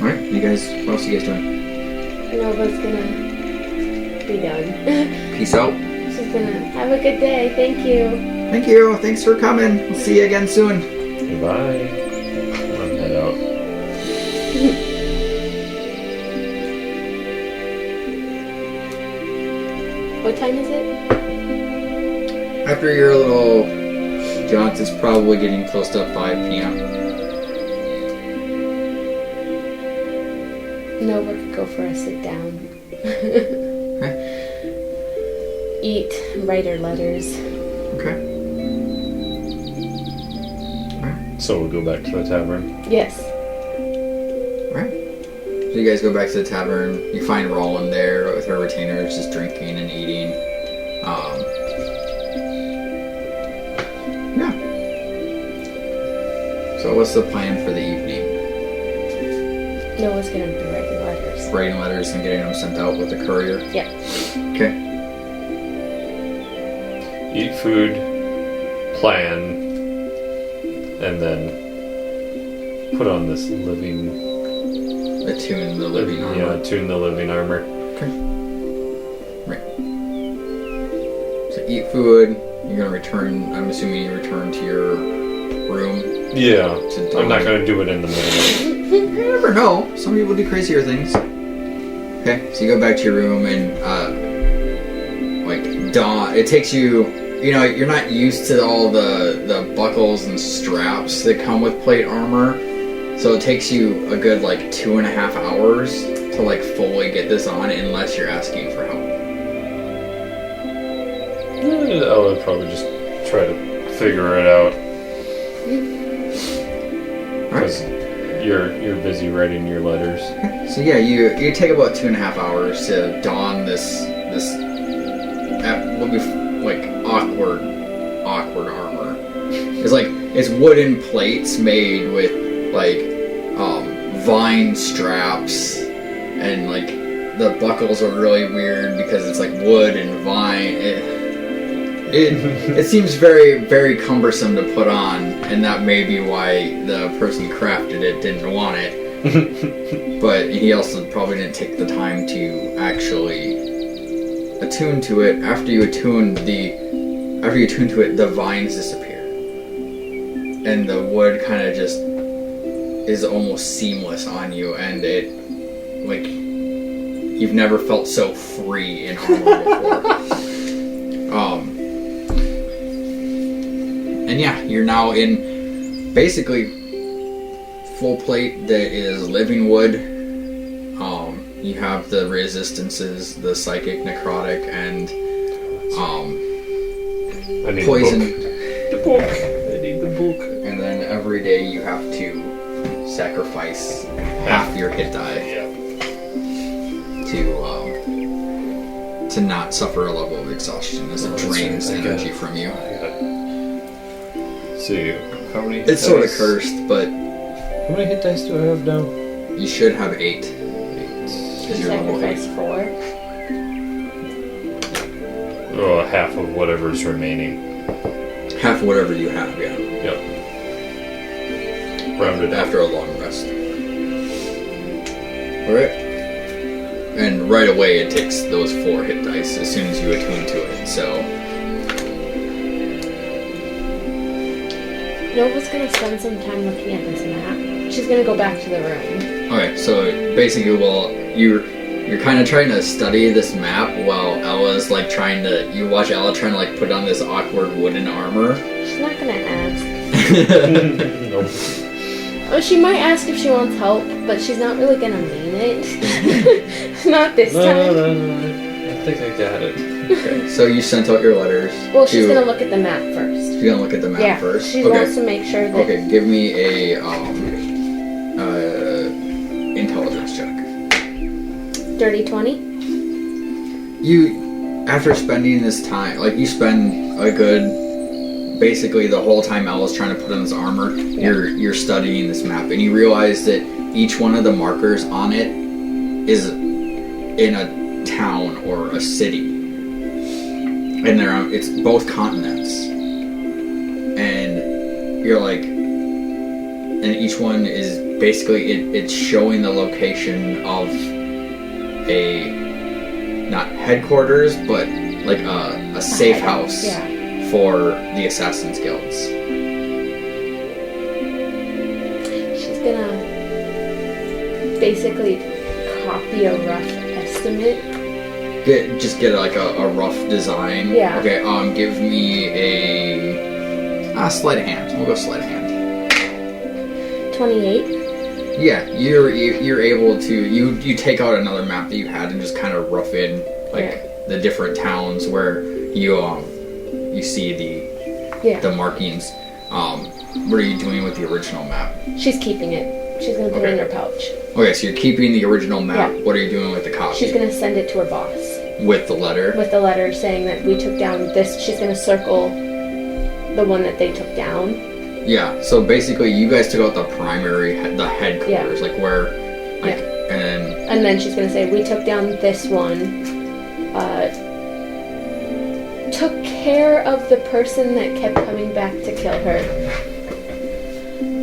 All right, you guys. What else are you guys doing? Nova's gonna be done. Peace out. She's gonna have a good day. Thank you. Thank you. Thanks for coming. We'll see you again soon. Goodbye. I'm head out. What time is it? After your little jaunt, it's probably getting close to 5 p.m. Nova could go for a sit down. Eat, write her letters. Okay. So we'll go back to the tavern. Yes. Alright. So you guys go back to the tavern. You find Roland there with her retainers just drinking and eating. Yeah. So what's the plan for the evening? Nova's gonna be writing letters. Writing letters and getting them sent out with the courier? Yep. Okay. Eat food, plan, and then put on this living... Attune the living armor. Yeah, attune the living armor. Okay. Right. So eat food. You're gonna return. I'm assuming you return to your room. Yeah, To I'm not going to do it in the middle. You never know. Some people do crazier things. Okay, so you go back to your room and dawn. It takes you. You know, you're not used to all the buckles and straps that come with plate armor. So it takes you a good 2.5 hours to fully get this on, unless you're asking for help. I would probably just try to figure it out. Because you're busy writing your letters. So yeah, you take about 2.5 hours to don this what we awkward armor. It's wooden plates made with vine straps, and the buckles are really weird because it's wood and vine. It seems very, very cumbersome to put on, and that may be why the person who crafted it didn't want it. But he also probably didn't take the time to actually attune to it. After you attune to it, the vines disappear, and the wood kind of just is almost seamless on you, and it you've never felt so free in armor before. And yeah, you're now in basically full plate that is living wood. You have the resistances, the psychic, necrotic, and I need poison. The book. I need the book. And then every day you have to sacrifice half your hit die to not suffer a level of exhaustion, as it drains energy from you. See, how many? It's sort of cursed, but How many hit dice do I have now? you should have 8. Because you're level 8. Sacrifice 4. Oh, half of whatever's remaining. Half whatever you have, yeah. Yep. rounded up. after a long rest. Alright. And right away it takes those 4 hit dice as soon as you attune to it, so... Nova's gonna spend some time looking at this map. She's gonna go back to the room. Okay, so basically, well, you're kind of trying to study this map while Ella's like you watch Ella trying to like put on this awkward wooden armor. She's not gonna ask. Nope. Oh, she might ask if she wants help, but she's not really gonna mean it. Not this time. No. I think I got it. Okay, so you sent out your letters. Well, she's gonna look at the map first. She's gonna look at the map first? She Okay. wants to make sure that... Okay, give me a intelligence check. Dirty 20? You, after spending this time, like you spend a good, basically the whole time Ella's trying to put on this armor, you're studying this map, and you realize that each one of the markers on it is in a town or a city, and it's both continents, and you're like, and each one is basically it's showing the location of a not headquarters, but like a safe house for the Assassin's Guilds. She's gonna basically copy a rough estimate. Just get like a rough design. Yeah. Okay. Give me a sleight of hand. We'll go sleight of hand. 28. Yeah, you're able to you take out another map that you had and just kind of rough in like the different towns where you see the markings. What are you doing with the original map? She's keeping it. She's gonna put it in her pouch. Okay, so you're keeping the original map. Yeah. What are you doing with the copy? She's gonna send it to her boss. With the letter? With the letter saying that we took down this. She's gonna circle the one that they took down. Yeah, so basically you guys took out the primary, the headquarters, like where, like, and then she's gonna say, we took down this one, took care of the person that kept coming back to kill her,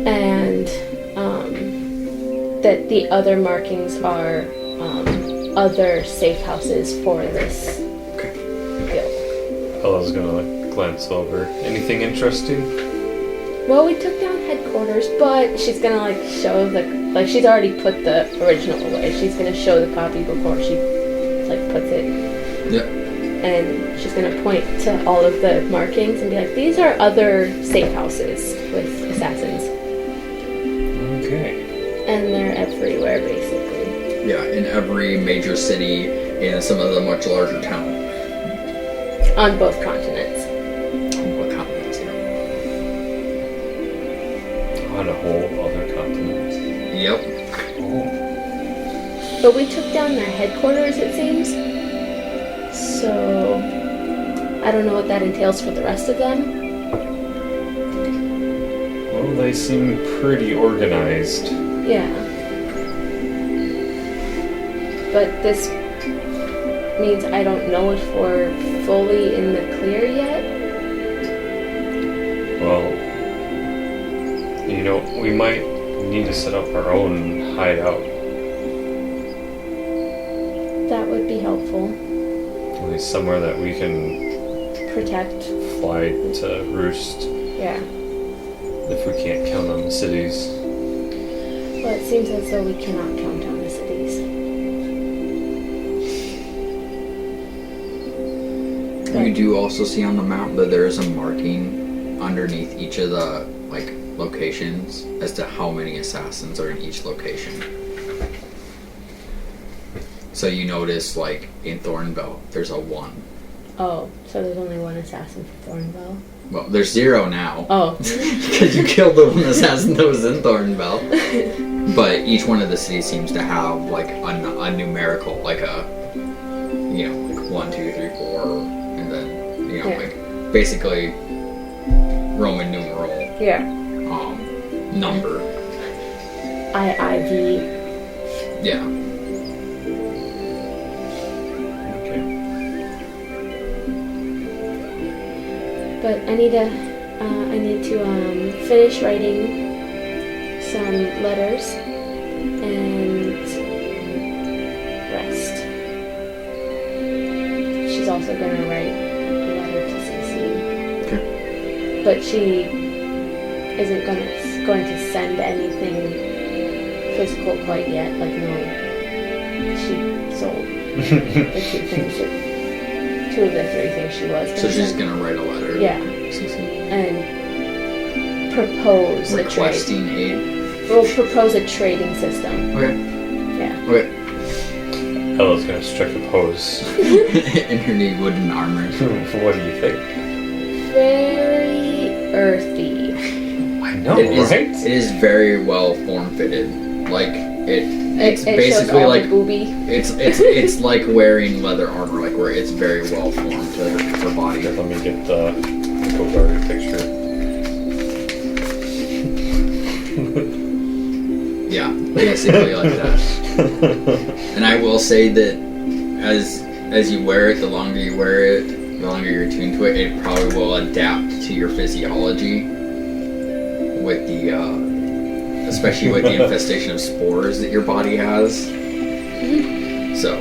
and, that the other markings are, other safe houses for this guild. Ella's gonna glance over. Anything interesting? Well, we took down headquarters, but she's gonna show she's already put the original away. She's gonna show the copy before she puts it. Yep. And she's gonna point to all of the markings and be like, these are other safe houses with assassins. Okay. And they're everywhere, basically. Yeah, in every major city and some of the much larger towns. On both continents. On a whole other continent. Yep. Oh. But we took down their headquarters, it seems. So I don't know what that entails for the rest of them. Well, they seem pretty organized. Yeah. But this means I don't know if we're fully in the clear yet. Well, we might need to set up our own hideout. That would be helpful. At least somewhere that we can Protect. fly to roost Yeah. if we can't count on the cities. Well, it seems as though we cannot count on the cities. You do also see on the map that there is a marking underneath each of the locations as to how many assassins are in each location. So you notice in Thornbell there's a 1. Oh, so there's only one assassin for Thornbell? Well, there's 0 now. Oh. Because you killed the one assassin that was in Thornbell. But each one of the cities seems to have a numerical, 1, 2, 3, 4, and then basically Roman numeral. Yeah. Number. IIV. Yeah. Okay. But I need to finish writing some letters and rest. She's also gonna write a letter to Cece. Okay. But she isn't going to send anything physical quite yet. Like, no, she sold the two of the three things she was. So she's gonna write a letter. Yeah. And propose requesting a trade. aid. We'll propose a trading system. Okay. Yeah. Okay. Ella's gonna strike a pose. In her new wooden armor. What do you think? Very earthy. I know, It is, right? it is very well form fitted. Like it's It basically shows all like the booby. it's like wearing leather armor, like where it's very well formed to her body. Here, let me get the Goldberg picture. Yeah, basically like that. And I will say that as you wear it, the longer you wear it, the longer you're attuned to it, it probably will adapt to your physiology with the especially with the infestation of spores that your body has. So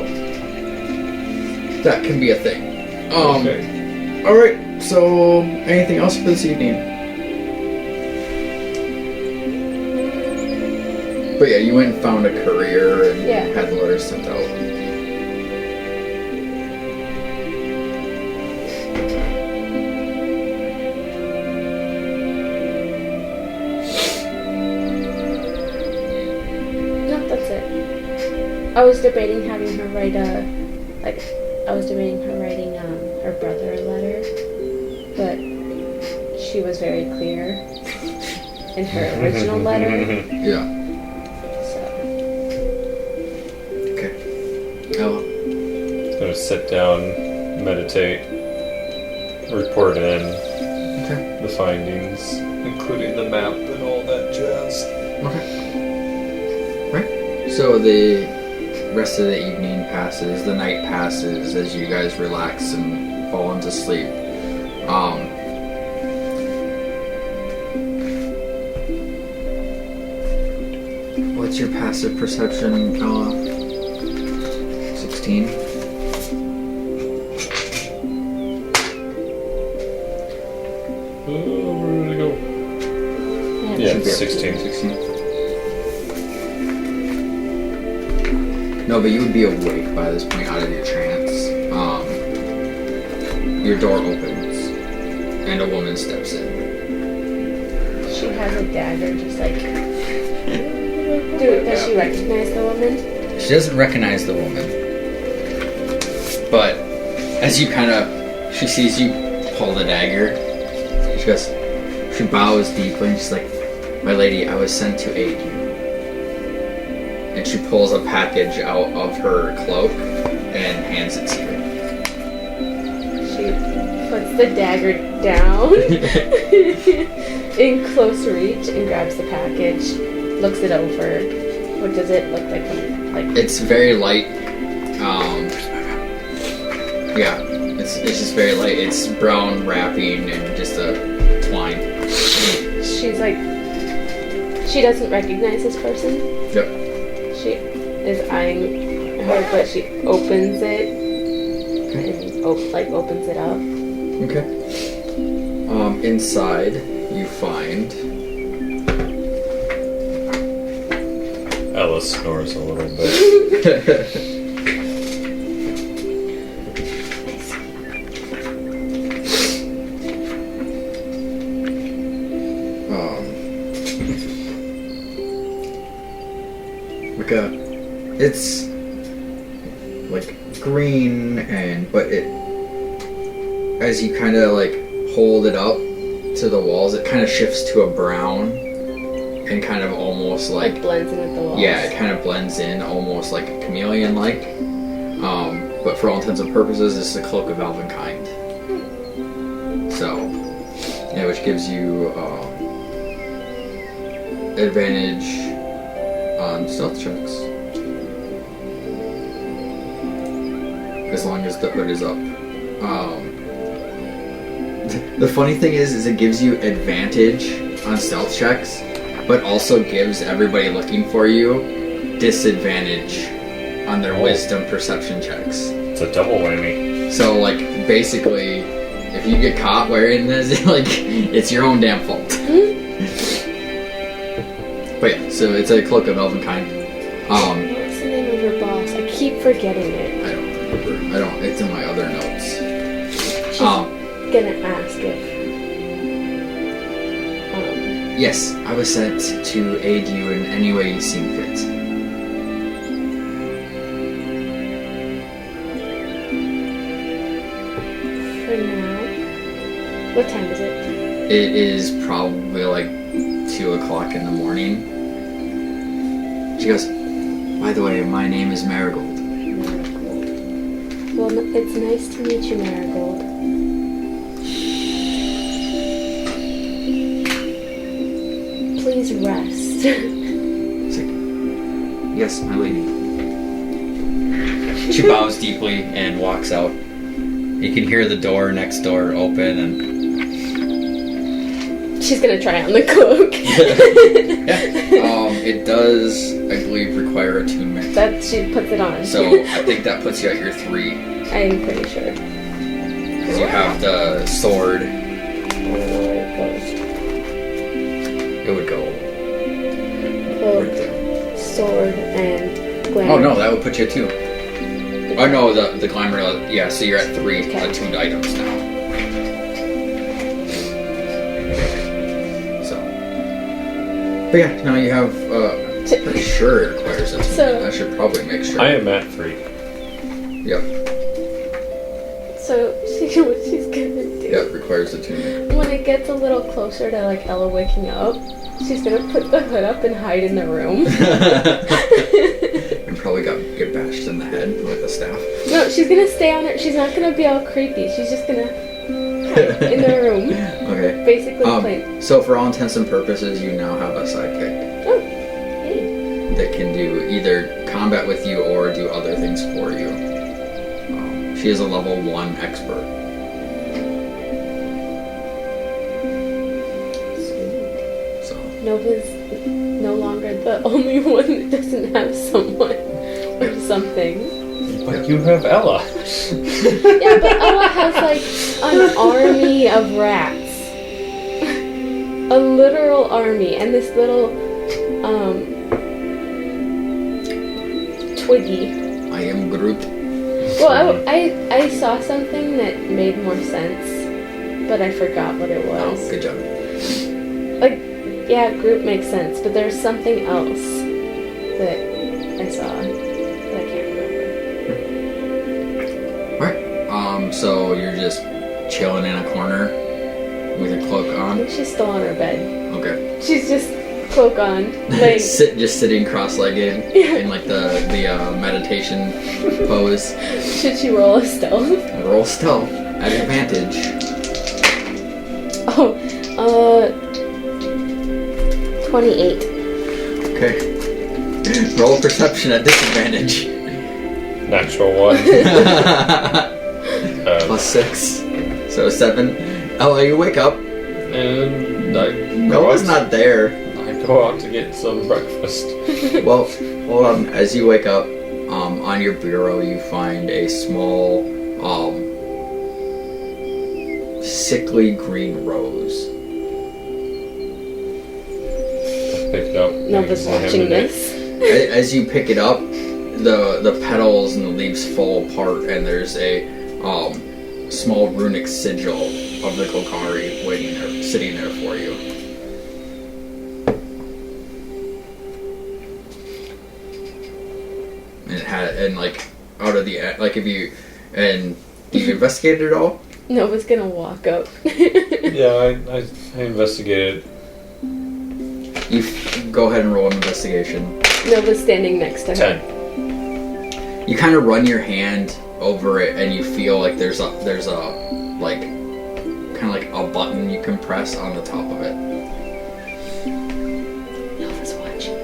that can be a thing. Okay. All right. So anything else for this evening? But yeah, you went and found a courier and Yeah. had the letters sent out. No, that's it. I was debating having her write writing her brother a letter, but she was very clear in her original letter. Yeah. So Okay. Ella. Gonna sit down, meditate, report in Okay. the findings, including the map and all that jazz. Okay. Right. So the rest of the evening passes, the night passes as you guys relax and fall into sleep. What's your passive perception, Ella? 16? Oh, where did it go? Yeah, Should be up to 16. 16. No, but you would be awake by this point, out of your trance. Your door opens, and a woman steps in. she has a dagger, just like. Dude, does she recognize the woman? She doesn't recognize the woman, but as you she sees you pull the dagger, she bows deeply and she's like, "My lady, I was sent to aid you." And she pulls a package out of her cloak and hands it to you. She puts the dagger down in close reach and grabs the package, looks it over. What does it look like? It's very light. Yeah, it's just very light. It's brown wrapping and just a twine. She's like, she doesnn't recognize this person. Yep. She is eyeing her, but she opens it and opens it up. Okay. Inside you find Ella snores a little bit. it's like green but it, as you kind of like hold it up to the walls, it kind of shifts to a brown and kind of almost like blends in with the walls. yeah, it kind of blends in almost like a chameleon like. But for all intents and purposes, this is a cloak of elvenkind. So, yeah, which gives you advantage on stealth checks. As long as the hood is up. The funny thing is it gives you advantage on stealth checks but also gives everybody looking for you disadvantage on their wisdom perception checks. It's a double whammy. So, like, basically, if you get caught wearing this, like, it's your own damn fault. But yeah, so it's a cloak of elvenkind. What's the name of her boss? I keep forgetting it. I don't remember. It's in my other notes. She's gonna ask if. Yes, I was sent to aid you in any way you seem fit. For now. What time is it? It is probably like 2 o'clock in the morning. She goes, by the way, my name is Marigold. Marigold. Well, it's nice to meet you, Marigold. Please rest. It's like, yes, my lady. She bows deeply and walks out. You can hear the door next door open and... She's gonna try on the cloak. Yeah. It does, I believe, require attunement. That she puts it on. So I think that puts you at your 3. I'm pretty sure. Because you have the sword. I don't know where it goes. It would go Cloak, right there. sword, and glamour. Oh no, that would put you at 2. Oh no, the glamour, yeah, so you're at 3 Okay. attuned items now. So. But yeah, now you have, pretty sure it requires attunement. So- I should probably make sure. I am at 3. Yep, So what she's gonna do? yep, requires attunement. When it gets a little closer to like Ella waking up, she's gonna put the hood up and hide in the room. And probably get bashed in the head with a staff. No, she's gonna stay on her. She's not gonna be all creepy. She's just gonna hide in the room. Okay. Basically plain. So for all intents and purposes, you now have a sidekick Oh, hey. that can do either combat with you or do other things for you. She is a level 1 expert. Sweet. So Nova's no longer the only one that doesn't have someone or something. But you have Ella. Yeah, but Ella has like an army of rats. A literal army. And this little, Twiggy. I am Groot. Well, I saw something that made more sense, but I forgot what it Oh, was. good job. Like, yeah, Groot makes sense, but there's something else that I saw that I can't remember. Alright. So you're just chilling in a corner with your cloak I on. think she's still on her bed. Okay. She's just cloak on, like Just sitting cross-legged in like the meditation pose. should she roll a stealth? Roll stealth at advantage. Oh, 28. Okay. Roll perception at disadvantage. Natural 1. Plus 6. So 7. Ella, you wake up. And I Noah's not there. I go out to get some breakfast. Well, hold on. As you wake up, on your bureau you find a small, sickly green rose. Pick it up. Nova's and watching examine it. this. As you pick it up, the petals and the leaves fall apart, and there's a small runic sigil of the Golgari waiting there, sitting there for you. And it had, and like out of the like if you and do you investigate it at all? Nova's gonna walk up. Yeah, I investigated. You go ahead and roll an investigation. Nova's standing next to her. 10. You kind of run your hand over it, and you feel like there's a like kind of like a button you can press on the top of it. Nova's watching.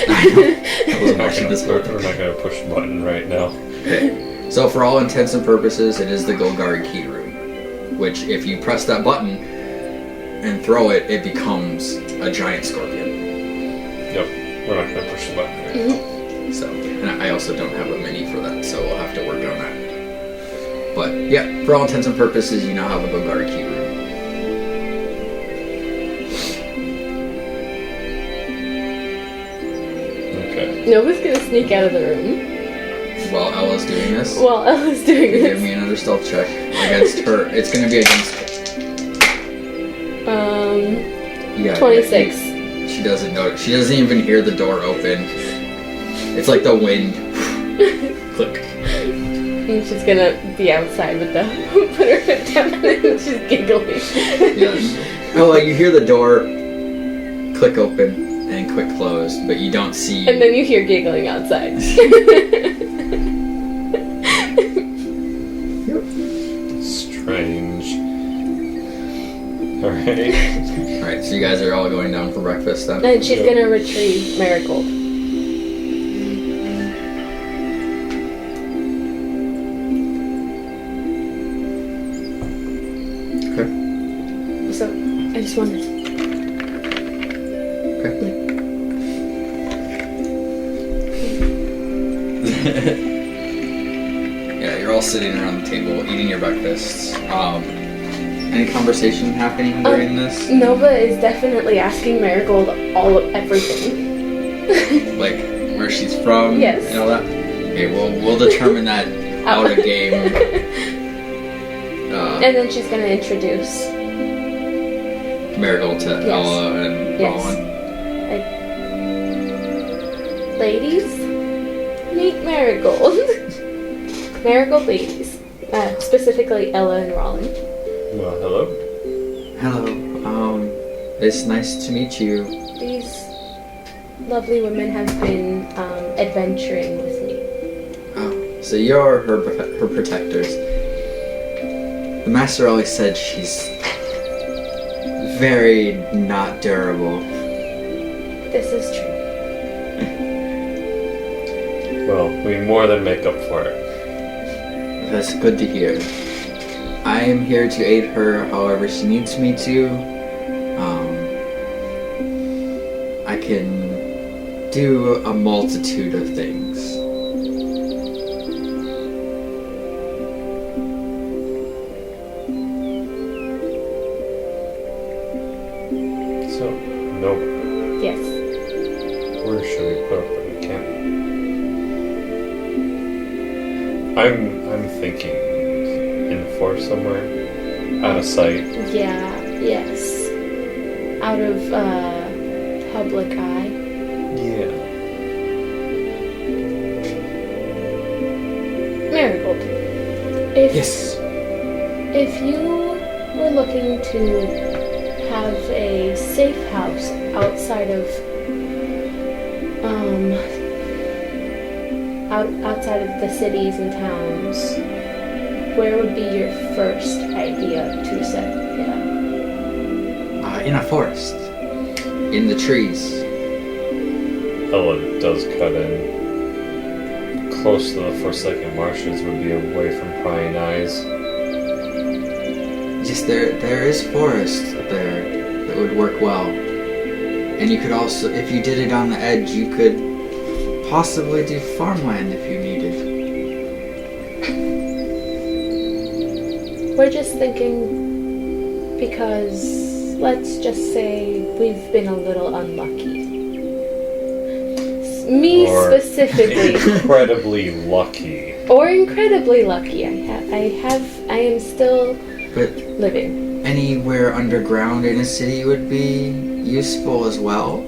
I know. I wasn't watching this We're part. not going to push the button right now. Okay. So for all intents and purposes, it is the Golgari key rune, which if you press that button and throw it, it becomes a giant scorpion. We're not gonna push the button. Mhm. So, and I also don't have a mini for that, so we'll have to work on that. But yeah, for all intents and purposes, you now have a Bogarki room. Okay. Nova's gonna sneak out of the room While Ella's doing this, while Ella's doing give this. me another stealth check against her. It's gonna be against. 26. She doesn't know. She doesn't even hear the door open. It's like the wind. Click. And she's gonna be outside with the put her foot down and she's giggling. Yeah. Ella, you hear the door click open and quick close, but you don't see. And then you hear giggling outside. Strange. Alright. Alright, so you guys are all going down for breakfast then? And she's gonna retrieve Marigold. Okay. So, I just wondered. Yeah, you're all sitting around the table eating your breakfasts. Any conversation happening during this? Nova is definitely asking Marigold all of everything. Like where she's from? Yes. And all that? Okay, we'll determine that out of game. And then she's gonna introduce. Marigold to Yes. Ella and Yes. Rowan. Ladies, meet Marigold. Marigold ladies. Specifically Ella and Rollin. Well, hello. Hello. It's nice to meet you. These lovely women have been adventuring with me. Oh, so you're her protectors. The master always said she's very not durable. This is true. Well, we more than make up for it. That's good to hear. I am here to aid her however she needs me to. I can do a multitude of things. So, Nova, Yes. where should we put up the camp? I'm thinking in the forest somewhere, out of sight. Yeah, yes. Out of public eye. Yeah. Marigold. If Yes. if you were looking to have a safe house outside of outside of the cities and towns, where would be your first idea to set it up? In a forest. In the trees. Ella does cut in. Close to the Forsaken Marshes would be away from prying eyes. Yes, there is forest there that would work well. And you could also, if you did it on the edge, you could possibly do farmland if you needed. We're just thinking because let's just say we've been a little unlucky. Me Or specifically. incredibly lucky. Or incredibly lucky. I am still But living. anywhere underground in a city would be useful as well.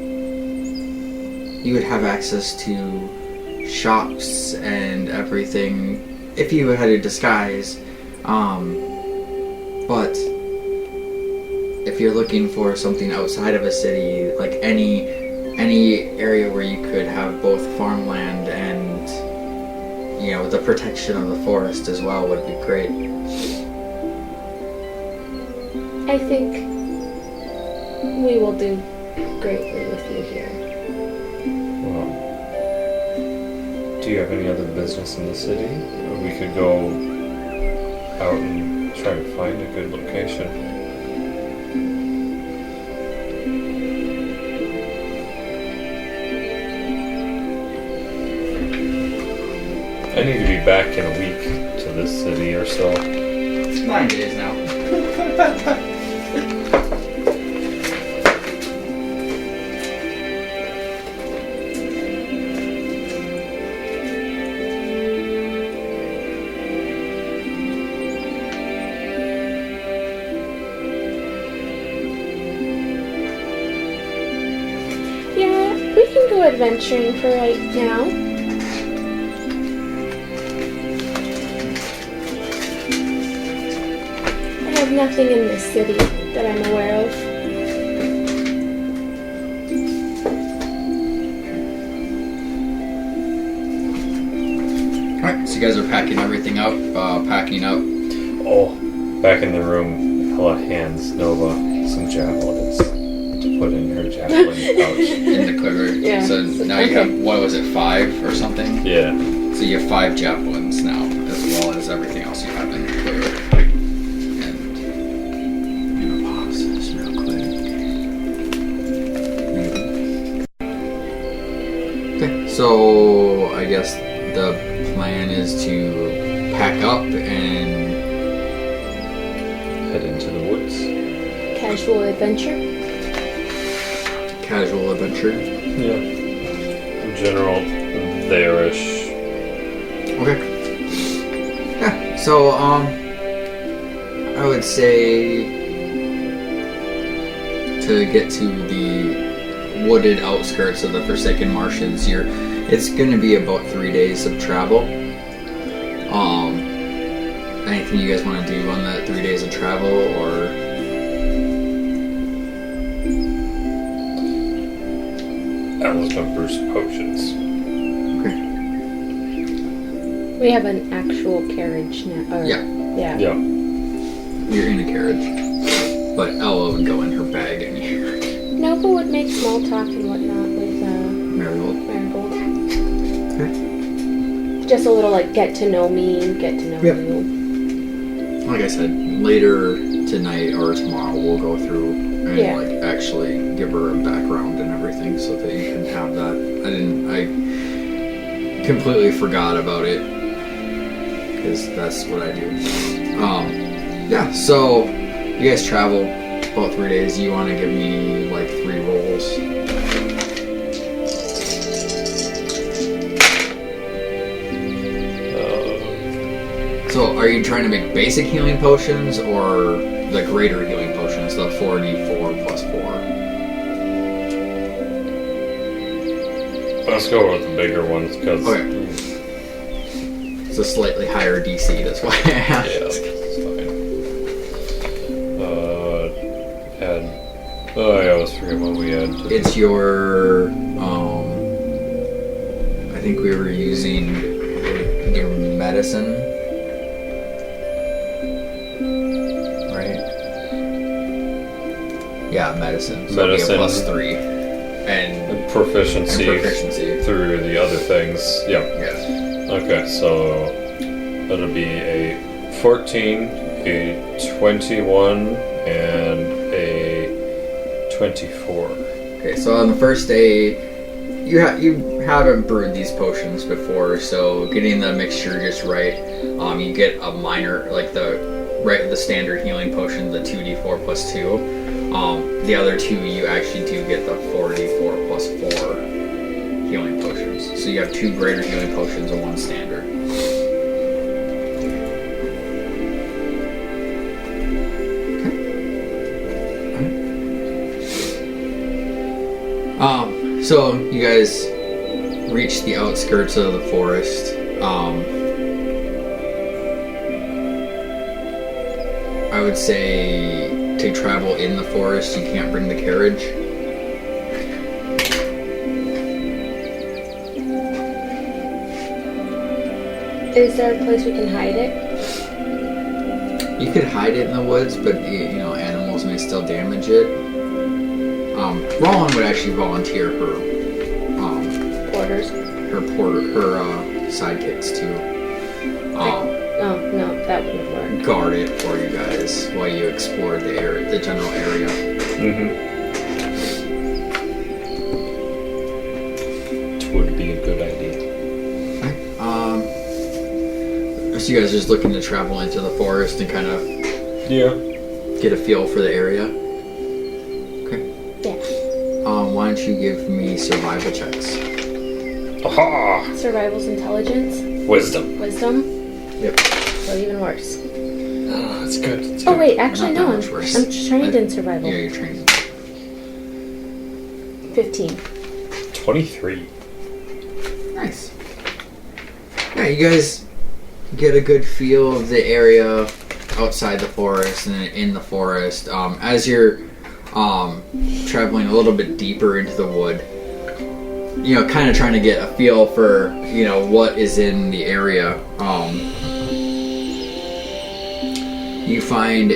You would have access to shops and everything if you had a disguise. But if you're looking for something outside of a city, like any area where you could have both farmland and, you know, the protection of the forest as well would be great. I think we will do greatly with you here. Well, do you have any other business in the city? Or we could go out and try to find a good location. I need to be back in a week to this city or so. 9 days now. Yeah, we can go adventuring for right now. I have nothing in this city that I'm aware of. Alright, so you guys are packing everything up, packing up. Oh, back in the room, Hella hands Nova some javelins to put in her javelin pouch. In the quiver. Yeah. So now you have, what was it, 5 or something? Yeah. So you have 5 javelins now, as well as everything else you have in the quiver. And I'm gonna pause this real quick. Okay, so I guess the plan is to pack up and Head into the woods. Casual adventure. casual adventure. Yeah. In general, there-ish. Okay. Yeah. So I would say to get to the wooded outskirts of the Forsaken Marshes, it's going to be about 3 days of travel. Anything you guys want to do on that 3 days of travel, or? Alice Bumpers potions. Okay. We have an actual carriage now. Or, Yeah. Yeah. Yeah. You're in a carriage, but Ella would go in her bag and you're Nova would make small talk and whatnot with Marigold. Marigold. Okay. Just a little like get to know me, get to know Yep. you. Like I said, later tonight or tomorrow we'll go through and Yeah. like actually give her a background and everything so that you can have that. I completely forgot about it because that's what I do. Yeah, so you guys travel about 3 days. You want to give me like 3 rolls? So are you trying to make basic healing potions or the greater healing potions, the 4d4 plus 4? Let's go with the bigger ones because. Okay. It's a slightly higher DC, that's why I asked. Yeah, it's fine. I always forget what we had. It's your, I think we were using your medicine, right? Yeah, medicine. So it'll be a Medicine. +3. And proficiency, proficiency. through the other things. Yeah. Yes. Okay, so that'll be a 14, a 21, and a 24. Okay, so on the first day, you haven't brewed these potions before, so getting the mixture just right, you get a minor, like the standard healing potion, the 2d4 plus 2. The other 2, you actually do get the 4d4 plus 4 healing potions. So you have 2 greater healing potions and 1 standard. So you guys reach the outskirts of the forest. I would say to travel in the forest, you can't bring the carriage. Is there a place we can hide it? You could hide it in the woods, but animals may still damage it. Roland would actually volunteer her Quarters? her sidekicks to Oh, no, that wouldn't work. guard it for you guys while you explore the general area. Mm-hmm. It would be a good idea. Okay. So you guys are just looking to travel into the forest and kind of Yeah. get a feel for the area? Okay. Yeah. Why don't you give me survival checks? Aha! Survival's intelligence. Wisdom. Wisdom. Yep. So even worse. Oh, that's good. That's Oh good. wait, actually Not that no. much worse. I'm trained in survival. Yeah, you're trained. 15. 23. Nice. Yeah, you guys get a good feel of the area outside the forest and in the forest. As you're traveling a little bit deeper into the wood, you know, kind of trying to get a feel for, you know, what is in the area. You find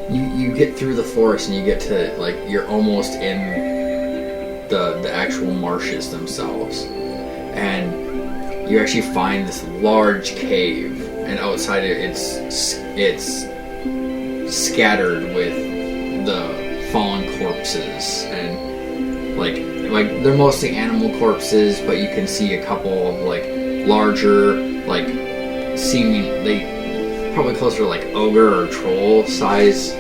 you get through the forest and you get to, like, you're almost in the actual marshes themselves, and you actually find this large cave, and outside it's scattered with the fallen corpses, and like they're mostly animal corpses, but you can see a couple of like larger, like seemingly probably closer to like ogre or troll size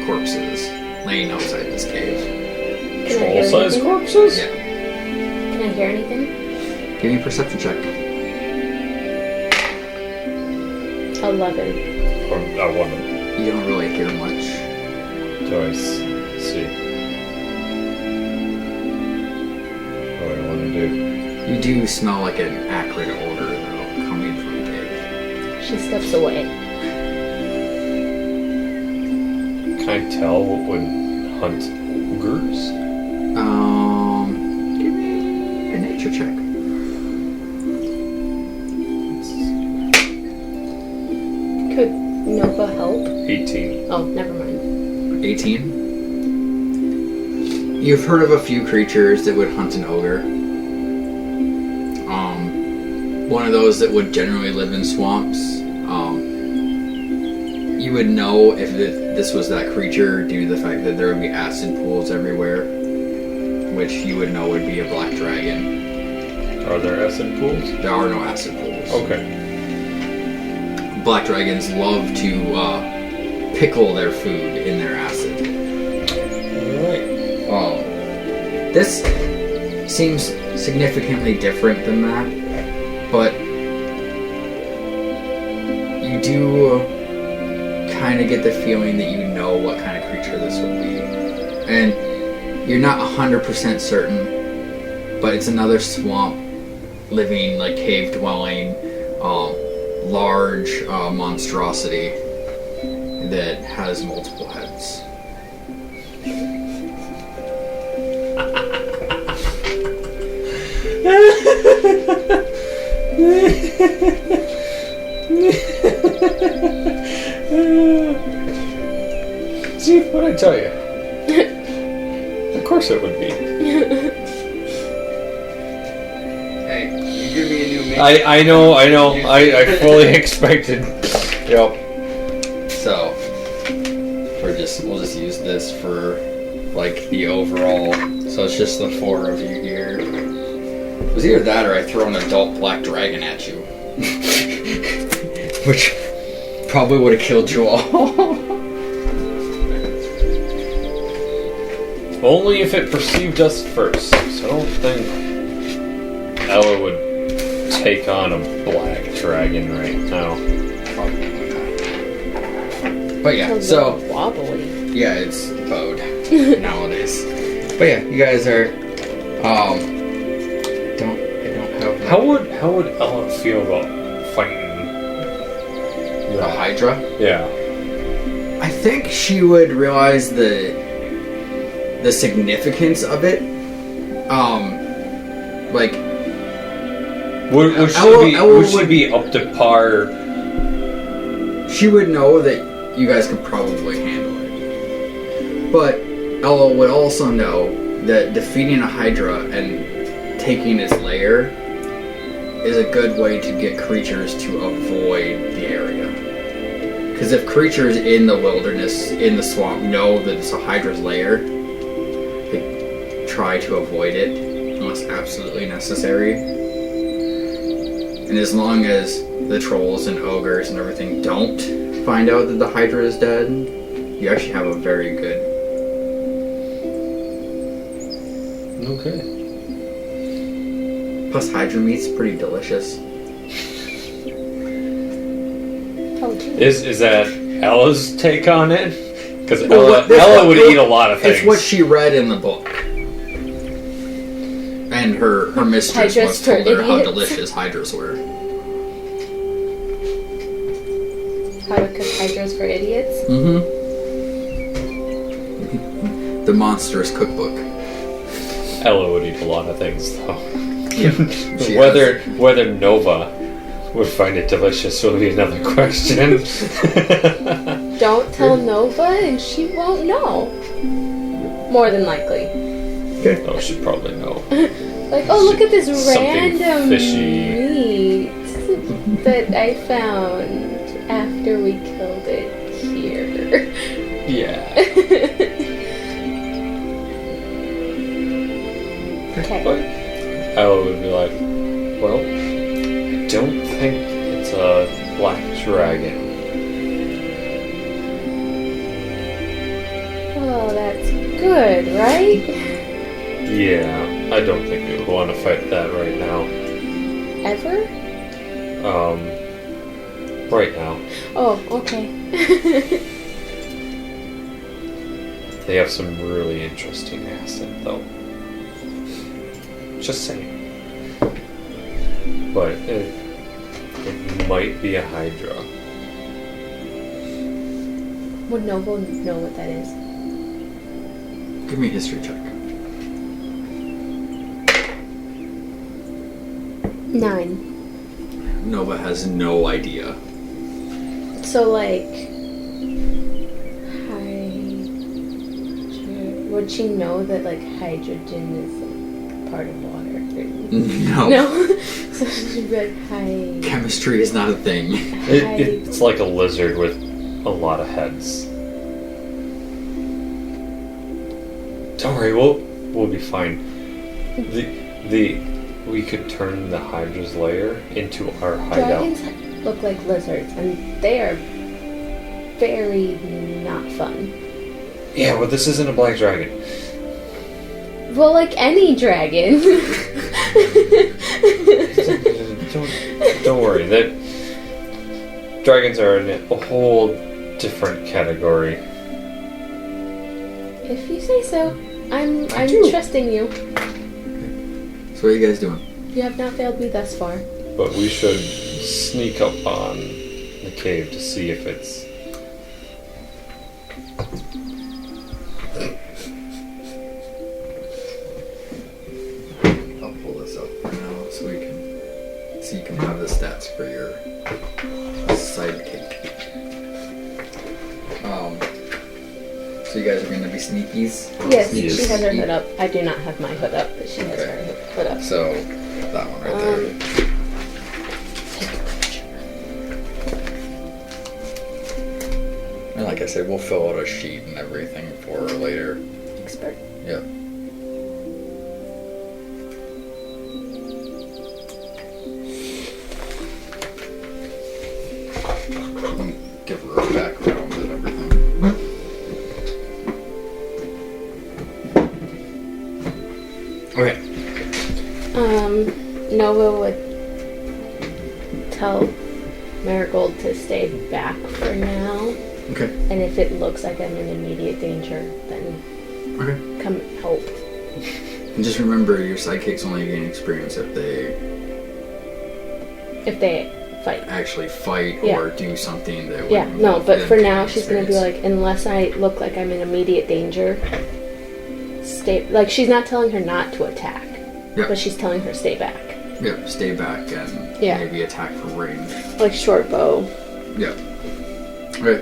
corpses laying outside this cave. Can I hear Troll-sized anything? corpses? Yeah. Can I hear anything? Give me a perception check. 11. Or I wonder. You don't really hear much. Do I see? What do I want to do? You do smell like an acrid odor though coming from the cave. She steps away. Can I tell what would hunt ogres? Give me a nature check. Could Nova help? 18. Oh, never mind. 18. You've heard of a few creatures that would hunt an ogre. One of those that would generally live in swamps. You would know if this was that creature due to the fact that there would be acid pools everywhere, which you would know would be a black dragon. Are there acid pools? There are no acid pools. Okay. Black dragons love to pickle their food in their acid. Alright. This seems significantly different than that, but you do kind of get the feeling that you know what kind of creature this would be. And you're not 100% certain, but it's another swamp living, like, cave dwelling, large monstrosity that has multiple heads. See, what'd I tell you? Of course it would be. Hey, you give me a new mix. I know. I fully expected. Yep. So, we'll just use this for, like, the overall. So it's just the four of you here. It was either that or I throw an adult black dragon at you. Which probably would have killed you all. Only if it perceived us first. So I don't think Ella would take on a black dragon right now. Probably not. But yeah, It's a so little wobbly. yeah, it's bowed nowadays. But yeah, you guys are I don't have How would Ella feel about fighting the Hydra. Yeah. I think she would realize the significance of it. Like, Would she be up to par? she would know that you guys could probably handle it. But Ella would also know that defeating a Hydra and taking its lair is a good way to get creatures to avoid the area. Because if creatures in the wilderness, in the swamp, know that it's a Hydra's lair, they try to avoid it unless absolutely necessary. And as long as the trolls and ogres and everything don't find out that the Hydra is dead, you actually have a very good... Okay. Plus Hydra meat's pretty delicious. Told you. Is that Ella's take on it? Because Well, Ella would eat a lot of things. It's what she read in the book. And her mistress Hydras once told for her how idiots. delicious Hydras were. How to cook hydras for idiots? Mm-hmm. The Monstrous Cookbook. Ella would eat a lot of things, though. Yeah. She Whether Nova would find it delicious will be another question. Don't tell Nova and she won't know. More than likely. Oh, she'd probably know. Like, oh, look at this Something random fishy. meat that I found after we killed it here. Yeah. Okay. But Ella would be like, well, I don't think it's a black dragon. Oh, that's good, right? Yeah, I don't think we would want to fight that right now. Ever? Right now. Oh, okay. They have some really interesting acid, though. Just saying. But it might be a Hydra. Would Nova know what that is? Give me a history check. 9. Nova has no idea. So, like, would she know that, like, hydrogen is like, part of water? No. No? So she'd be like, Chemistry is not a thing. It's like a lizard with a lot of heads. Don't worry, we'll be fine. We could turn the Hydra's lair into our hideout. Dragons look like lizards, and they are very not fun. Yeah, well, this isn't a black dragon. Well, like any dragon. Don't worry. That dragons are in a whole different category. If you say so. I'm trusting you. So what are you guys doing? You have not failed me thus far. But we should sneak up on the cave to see if it's... I'll pull this up right now so we can see. You can have the stats for your sidekick. So you guys are going to be sneakies? Yes, Sneaky. she has her hood up. I do not have my hood up, but she has Okay. her hood up. So that one right there. Take a picture. And like I said, we'll fill out a sheet and everything for her later. Expert. Yep. Give her a background and everything. Okay. Nova would tell Marigold to stay back for now, Okay. and if it looks like I'm in immediate danger, then Okay. come help. And just remember, your sidekicks only gain experience if they If they fight. actually fight Yeah. or do something that would Yeah, no, involve but them for gaining now she's gonna be experience. like, unless I look like I'm in immediate danger, stay. Like, she's not telling her not to attack, Yeah. but she's telling her stay back. Yep, stay back and Yeah. maybe attack from range. Like short bow. Yep. Okay.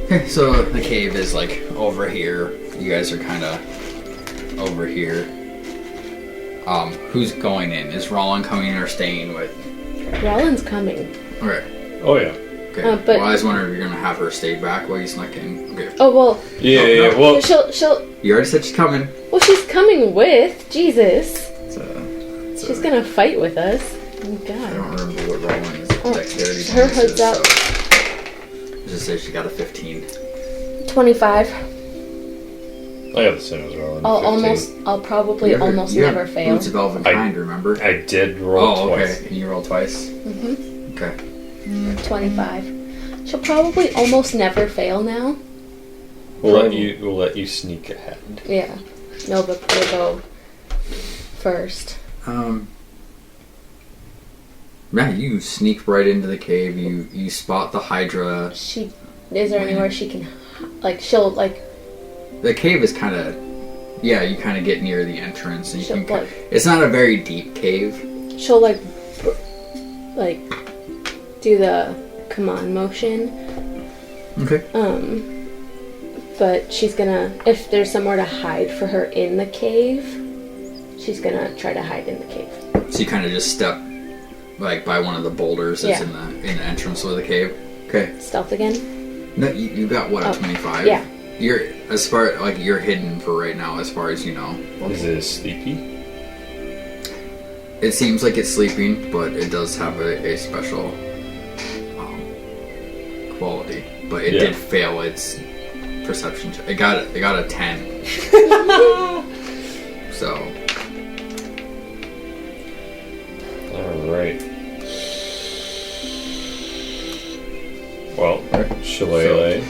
Okay, so the cave is like over here. You guys are kind of over here. Who's going in? Is Roland coming in or staying with? Roland's coming. Okay. Oh, yeah. Okay. But- well, I was wondering if you're gonna have her stay back while you snuck in. Okay. Oh well, Yeah, Oh, yeah, no. well... she'll. You already said she's coming. Well, she's coming with Jesus. It's a She's gonna fight with us. Oh, I God. don't remember what rolling is. Oh, Dexterity her bonuses, hood's up. so let's just say she got a 15. 25. I have the same as well. I'll probably almost never fail. Boots of Elven Kind, remember? I did roll twice. Okay. And you roll twice? Mm-hmm. Okay. 25. She'll probably almost never fail now. We'll let you sneak ahead. Yeah. Nova will go first. Yeah, you sneak right into the cave. You spot the Hydra. Is there anywhere she can, she'll The cave is kind of, yeah. You kind of get near the entrance, and you She'll, can. It's not a very deep cave. she'll do the command motion. Okay. But she's gonna, if there's somewhere to hide for her in the cave, she's gonna try to hide in the cave. So you kind of just step, by one of the boulders that's in the entrance of the cave. Okay. Stealth again? No, you got what, a 25? Yeah. You're as far you're hidden for right now, as far as you know. Is it sleepy? It seems like it's sleeping, but it does have a special quality. But it did fail its perception check. It got a 10. So. All right. Well, Shillelagh.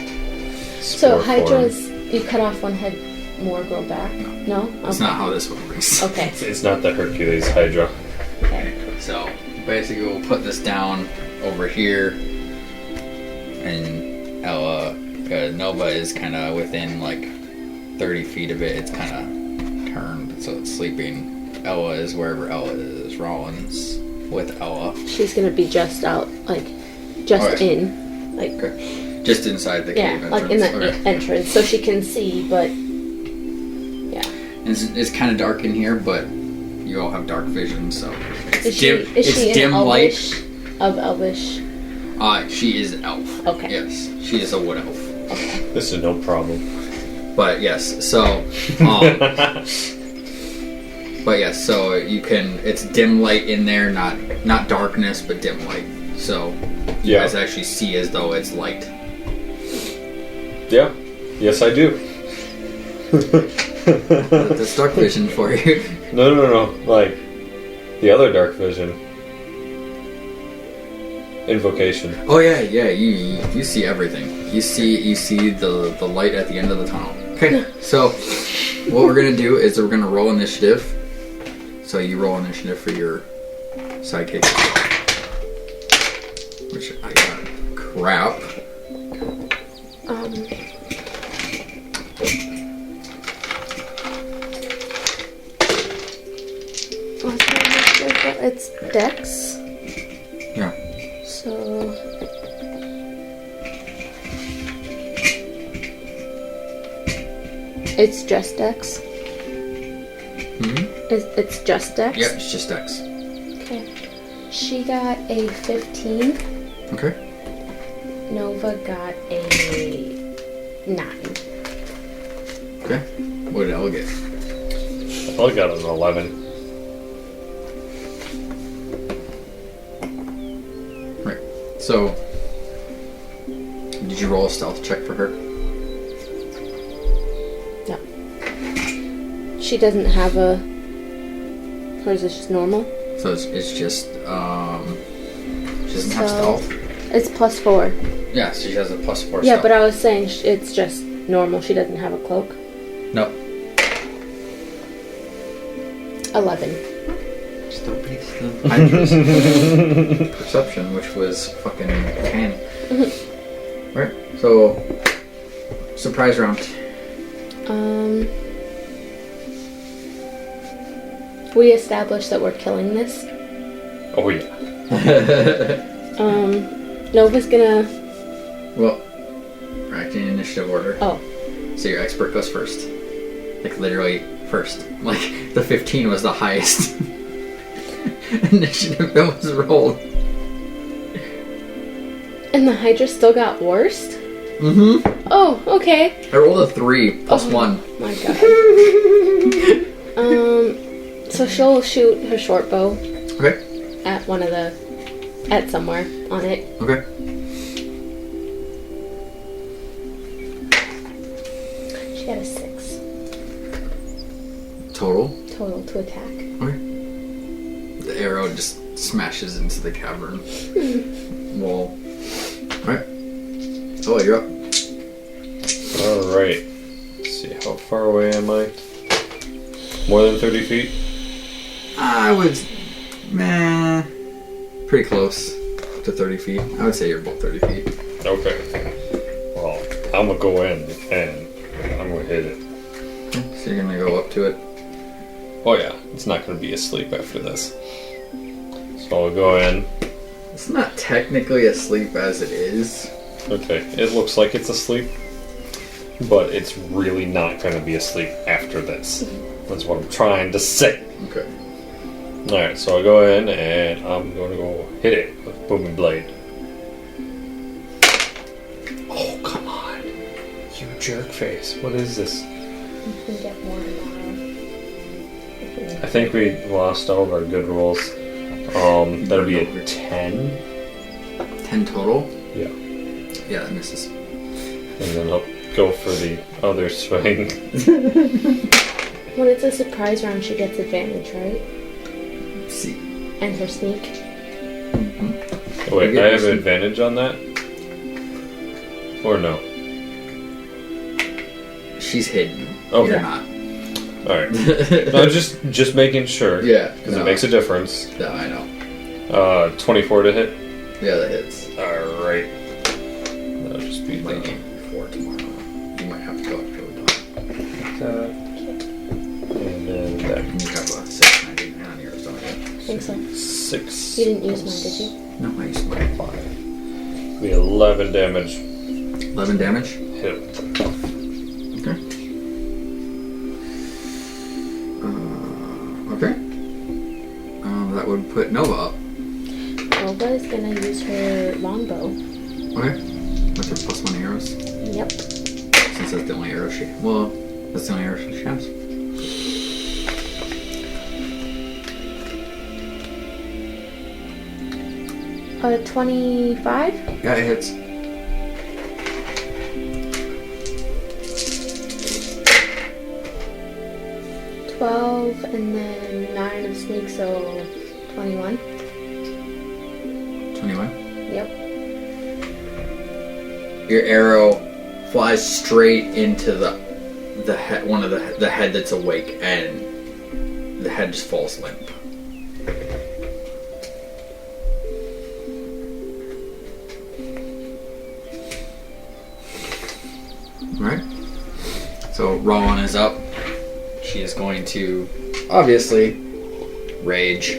So Hydra's, you cut off one head, more grow back? No? That's not how this one works. Okay. It's not the Hercules Hydra. Okay. So basically, we'll put this down over here, and Nova is kind of within 30 feet of it. It's kind of turned, so it's sleeping. Ella is wherever Ella is. Rollins with Ella. She's gonna be just out, in. Okay. Just inside the cave entrance. In the entrance, so she can see, but yeah. It's kind of dark in here, but you all have dark vision, so Is she dim light. Of Elvish? She is an elf. Okay. Yes, she is a wood elf. Okay. This is no problem. But yes, so but yes, so you can. It's dim light in there, not darkness, but dim light. So you guys actually see as though it's light. Yeah. Yes, I do. That's dark vision for you. No. The other dark vision. Invocation. Oh yeah. You see everything. You see the light at the end of the tunnel. Okay. So what we're gonna do is we're gonna roll initiative. So you roll initiative for your sidekick. Which I got crap. It's Dex. Yeah. So it's just Dex. It's just Dex. Yep, it's just Dex. Okay. She got a 15. Okay. Nova got a 9. Okay. What did Ella get? I probably got an 11. Right. So, did you roll a stealth check for her? No. She doesn't have a... Hers is just normal? So it's just, she doesn't have stealth? It's +4. Yeah, so she has a +4 stealth. Yeah, but I was saying it's just normal. She doesn't have a cloak. Nope. 11. Still beats the Hydra's perception, which was fucking 10. Right, so surprise round. We established that we're killing this. Oh yeah. Nova's gonna... Well, we're acting in initiative order. Oh. So your expert goes first. Literally first. The 15 was the highest initiative that was rolled. And the Hydra still got worst? Mm-hmm. Oh, okay. I rolled a 3 plus 1. My god. So she'll shoot her short bow Okay. at at somewhere on it. Okay. She got a 6 Total. to attack. Okay. The arrow just smashes into the cavern wall. Alright. Oh, you're up. Alright. Let's see, how far away am I? More than 30 feet? I would... pretty close to 30 feet. I would say you're about 30 feet. Okay. Well, I'm gonna go in and I'm gonna hit it. So you're gonna go up to it. Oh yeah, it's not gonna be asleep after this. So I'll go in. It's not technically asleep as it is. Okay, it looks like it's asleep, but it's really not gonna be asleep after this. That's what I'm trying to say. Okay. Alright, so I'll go in and I'm gonna go hit it with Booming Blade. Oh, come on. You jerk face. What is this? You can get more tomorrow. I think we lost all of our good rolls. That'll be a 10. 10 total? Yeah. Yeah, that misses. And then I'll go for the other swing. When it's a surprise round, she gets advantage, right? Let's see. And her sneak. Wait, I have advantage on that? Or no? She's hidden. Okay. You're not. Alright. No, just making sure. Yeah. Because it makes a difference. Yeah, I know. 24 to hit. Yeah, that hits. Alright. That'll just be You might the... need 4 tomorrow. You might have to go up to That. And then that. And you have a 690 on yours, don't you? I think so. 6. You didn't use mine, did you? No, I used mine. 5. Be 11 damage. 11 damage? Hit. Okay. Okay. That would put Nova up. Nova is gonna use her longbow. Okay. With her +1 arrows. Yep. Since that's the only arrow she... Well, that's the only arrow she has. 25? Yeah, it hits. And then 9 of sneak, so 21. 21. Yep. Your arrow flies straight into the head, one of the head that's awake, and the head just falls limp. Alright. So Rowan is up. She is going to obviously rage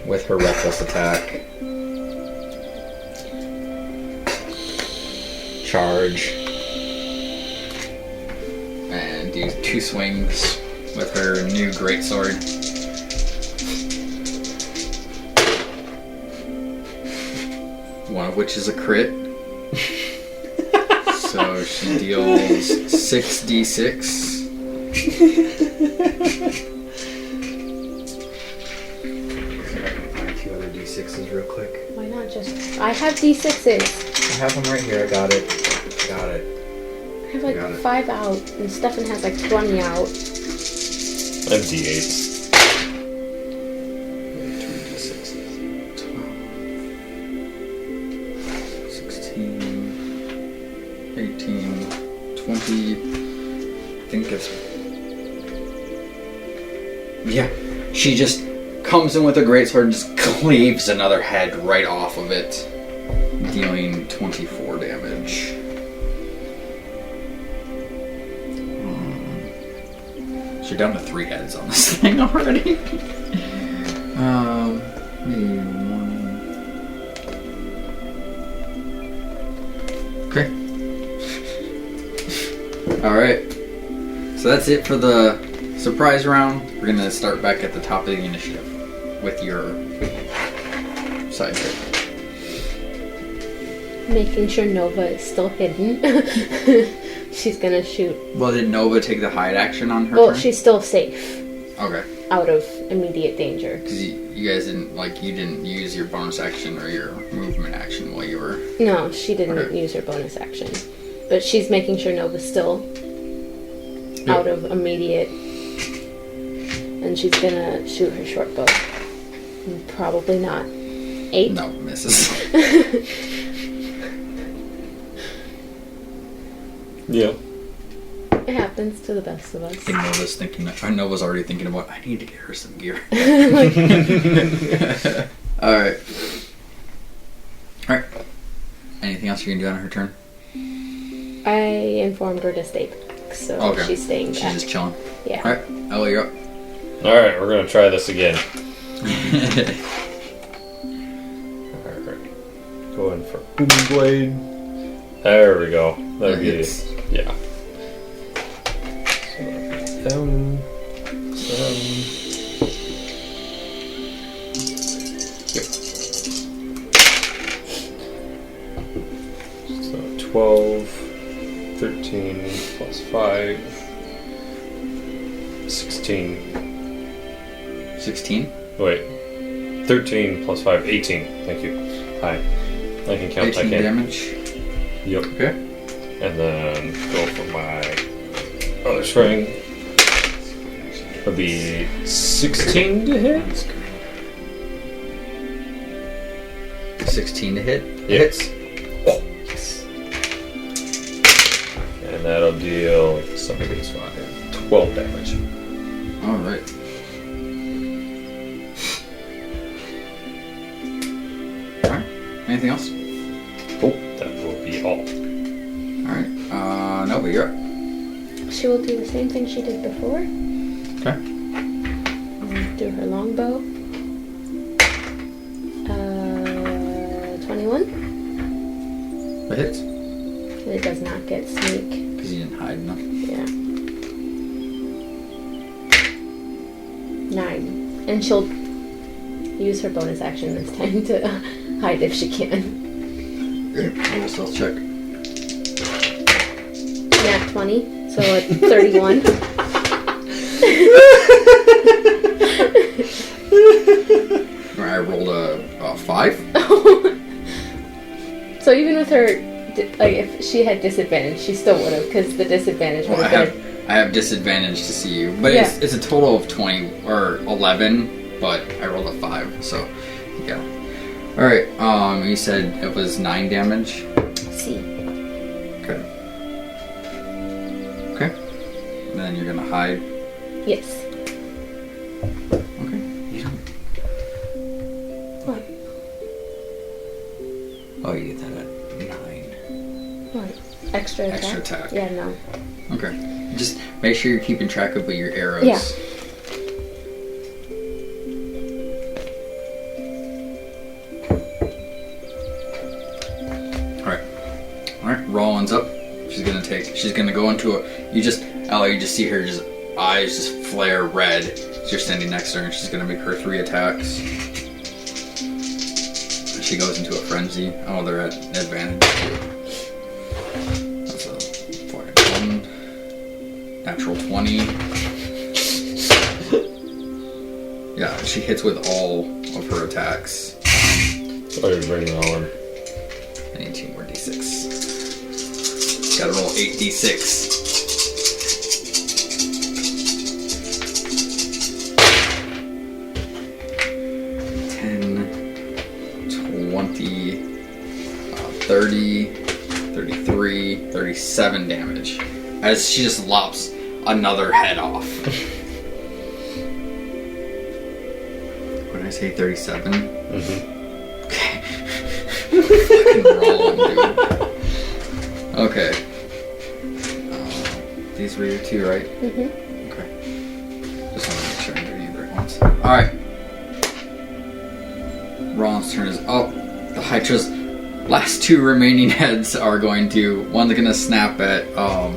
with her reckless attack. Charge. And do 2 swings with her new greatsword. One of which is a crit. So she deals 6d6. I can find 2 other d6s real quick. Why not just... I have d6s. I have them right here. I got it. Got it. I have like Got it. 5 out, and Stefan has like 20 out. I have D8s. 2 d6s. 12. 16. 18. 20. I think it's... Yeah. She just comes in with a greatsword and just cleaves another head right off of it, dealing 24 damage. So you're down to 3 heads on this thing already. Maybe 1. Okay. Alright. So that's it for the surprise round. We're gonna start back at the top of the initiative with your sidekick. Making sure Nova is still hidden. She's gonna shoot. Well, did Nova take the hide action on her Well, turn? she's still safe. Okay. out of immediate danger. Because you guys didn't use your bonus action or your movement action while you were... No, she didn't Okay. use her bonus action. But she's making sure Nova's still out of immediate... And she's gonna shoot her short bow. Probably not. 8? No, misses. Yeah. It happens to the best of us. Nova's already thinking about, I need to get her some gear. Alright. Alright. Anything else you can do on her turn? I informed her to stay back, so Okay. she's staying She's back. just chilling. Yeah. Alright, Ella, you're up. Alright, we're gonna try this again. Alright. Going for Booming Blade. There we go. That'll That be hits. yeah. So, 7. Yep. So 12, 13 plus 5, 16. 16? Wait. 13 plus 5, 18. Thank you. Hi. I can count. 18 I can. damage. Yep. Okay. And then go for my other string. It'll be 16 to hit. 16 to hit? Yes. Yes. And that'll deal 7 against 5. 12 damage. Alright. Alright. Anything else? Oh, that will be all. Alright. Nova, you're up. She will do the same thing she did before. Okay. Do her longbow. 21. That hits. It does not get sneak. Because you didn't hide enough. Yeah. 9. And she'll use her bonus action this time to hide if she can. Roll a stealth check. Nat 20. So at 31. I rolled a 5. So even with her, if she had disadvantage, she still would have, because the disadvantage would Well, have been. I have disadvantage to see you, but Yeah. it's a total of 20 or 11, but I rolled a 5, so yeah. All right. You said it was 9 damage. See. Okay. Okay. And then you're gonna hide. Yes. Okay. You don't. What? Oh, you did that at 9. What? Extra attack? Extra attack. Yeah, no. Okay. Just make sure you're keeping track of your arrows. Yeah. Alright, Rollins up. She's gonna go into you just see her eyes just flare red as you're standing next to her, and she's gonna make her 3 attacks. And she goes into a frenzy. Oh, they're at advantage too. That's a 1, natural 20. Yeah, she hits with all of her attacks. Oh, you're bringing it on. I need 2 more d6. Gotta roll 8d6. $10, 20, 30, 33, 37 damage. As she just lops another head off. What did I say, 37? Mm-hmm. Okay. Fucking rolling, dude. Okay. These were your 2, right? Mm-hmm. Okay. Just want to make sure I'm doing the right ones. Alright. Rollins' turn is up. The Hydra's last 2 remaining heads are going to... One's going to snap at Ella.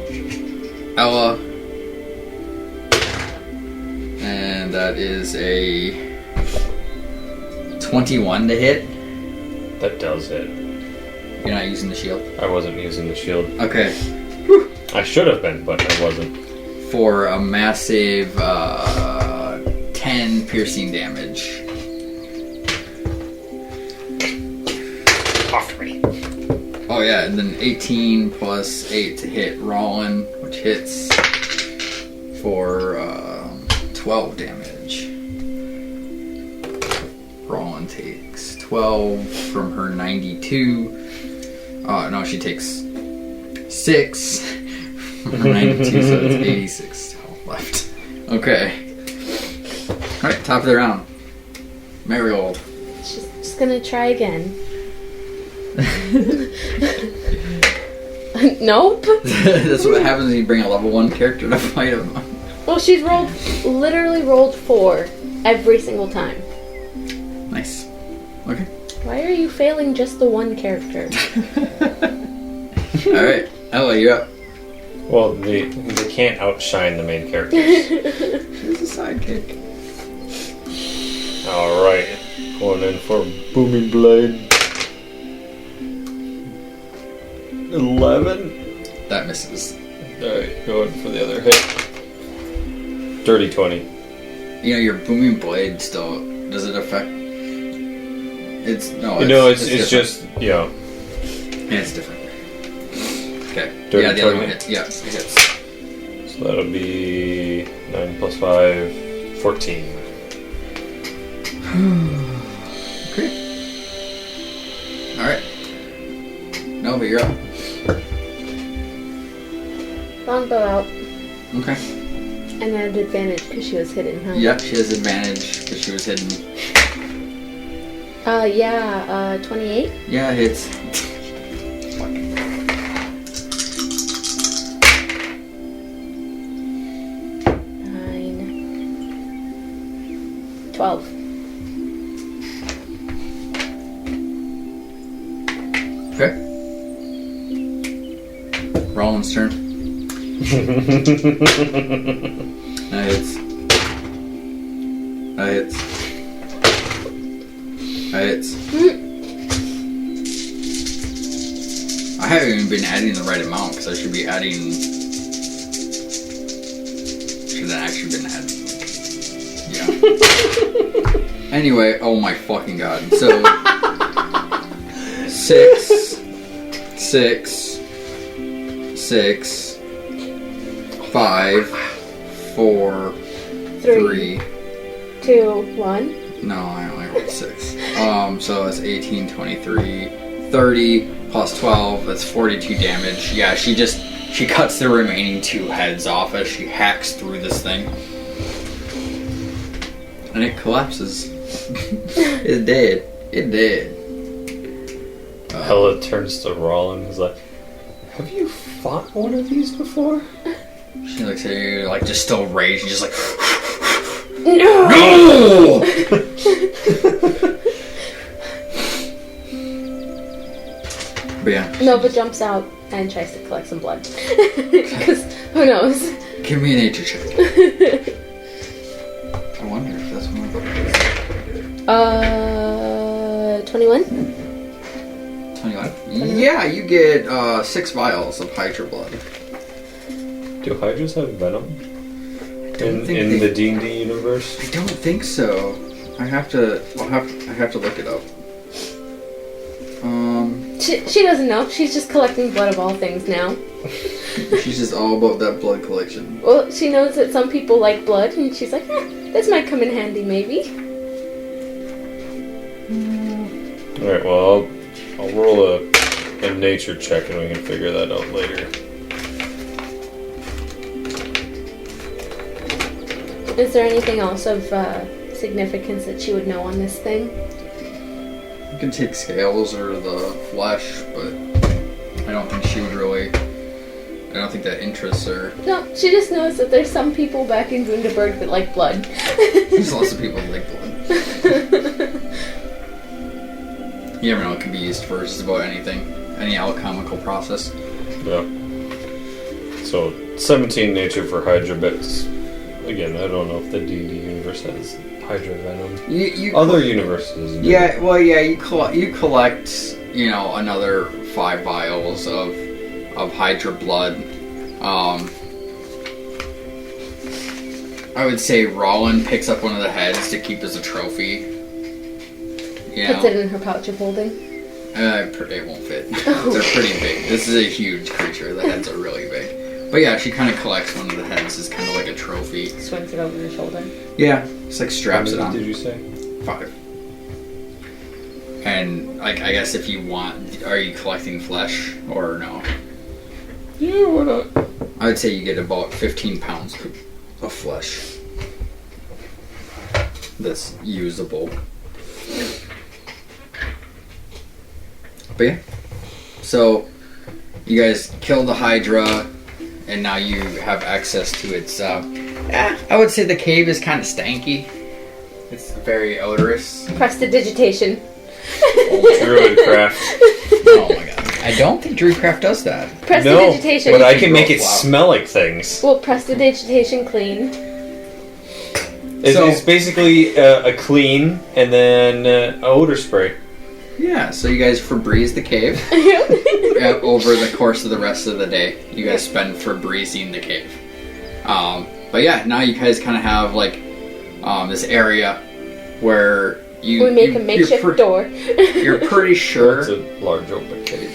And that is a 21 to hit. That does hit. You're not using the shield? I wasn't using the shield. Okay. I should have been, but I wasn't. For a massive 10 piercing damage. Off me. Oh yeah, and then 18 plus 8 to hit Rollin, which hits for 12 damage. Rollin takes 12 from her 92. No, she takes 6 from her 92, so it's 86 left. Okay. Alright, top of the round. Marigold. She's just gonna try again. Nope. That's what happens when you bring a level 1 character to fight him. Well, she's literally rolled 4 every single time. Nice. Okay. Why are you failing just the one character? Alright. Ella, you're up. Well, they can't outshine the main characters. She's a sidekick. Alright. Going in for Booming Blade. 11. That misses. Alright, going for the other hit. Dirty 20. You know, your booming blade still, does it affect? It's different. Just, yeah. Yeah, it's different. Okay. Dirty yeah, the other 20. one hits. Yeah, it hits. So that'll be 9 plus 5, 14. Okay. Alright. Nova, you're up. Longbow out. Okay. And I had advantage because she was hidden, huh? Yep, she has advantage because she was hidden. 28. Yeah, it hits. 9. 12. Okay. Roland's turn. That hits. That hits. That hits. I haven't even been adding the right amount because I should be adding. Should have actually been adding. Yeah. Anyway, oh my fucking god. So 6, 5, 4, 3. 2, 1. No, I only rolled 6. So that's 18, 23, 30 plus 12. That's 42 damage. Yeah, she cuts the remaining 2 heads off as she hacks through this thing, and it collapses. It's dead. It dead. Hella turns to Rollin and is like, have you fought one of these before? She looks at you like just still raged, just like No! no! But yeah, Nova jumps out and tries to collect some blood. Because who knows? give me a nature check. I wonder if that's one of the 21. 21. Yeah, you get 6 vials of Hydra blood. Do Hydras have venom? In think the D&D universe? I don't think so. I have to look it up. She doesn't know. She's just collecting blood of all things now. She's just all about that blood collection. Well, she knows that some people like blood, and she's like, this might come in handy, maybe. Alright, well, I'll roll a nature check and we can figure that out later. Is there anything else of significance that she would know on this thing? You can take scales or the flesh, but I don't think she would really. I don't think that interests her. No, she just knows that there's some people back in Bundaberg that like blood. There's lots of people who like blood. You never know, it can be used for just about anything. Any alchemical process. Yeah. So, 17 nature for Hydra bits. Again, I don't know if the D&D universe has Hydra venom. Other universes do. Yeah, well, yeah, you collect, another 5 vials of Hydra blood. I would say Rollin picks up one of the heads to keep as a trophy. Puts it in her pouch of holding. It won't fit. They're pretty big. This is a huge creature. The heads are really big. But yeah, she kind of collects one of the heads as kind of like a trophy. Swings it over her shoulder. Yeah, it's like straps it on. Did you say? 5. And like, I guess if you want, are you collecting flesh or no? Yeah, why not? I would say you get about 15 pounds of flesh that's usable. But yeah, so you guys kill the Hydra, and now you have access to its. I would say the cave is kind of stanky. It's very odorous. Prestidigitation. Druidcraft. Oh my god! I don't think Druidcraft does that. Prestidigitation. No, but I can make it smell like things. Well, prestidigitation clean. It's basically a clean and then an odor spray. Yeah, so you guys Febreze the cave over the course of the rest of the day. You guys spend Febrezing the cave. But yeah, now you guys kind of have like this area where we make a makeshift door. You're pretty sure it's a large open cave.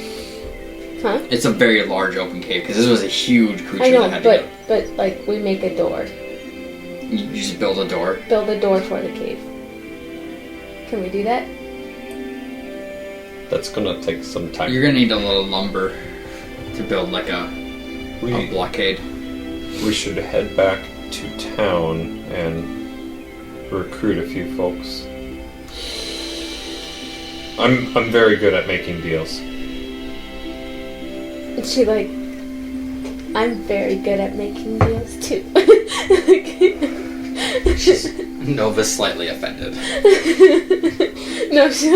Huh? It's a very large open cave because this was a huge creature. I know, that had but like we make a door. You just build a door. Build a door for the cave. Can we do that? That's gonna take some time. You're gonna need a little lumber to build like a blockade. We should head back to town and recruit a few folks. I'm very good at making deals. And she like, I'm very good at making deals too. Nova's slightly offended. No, she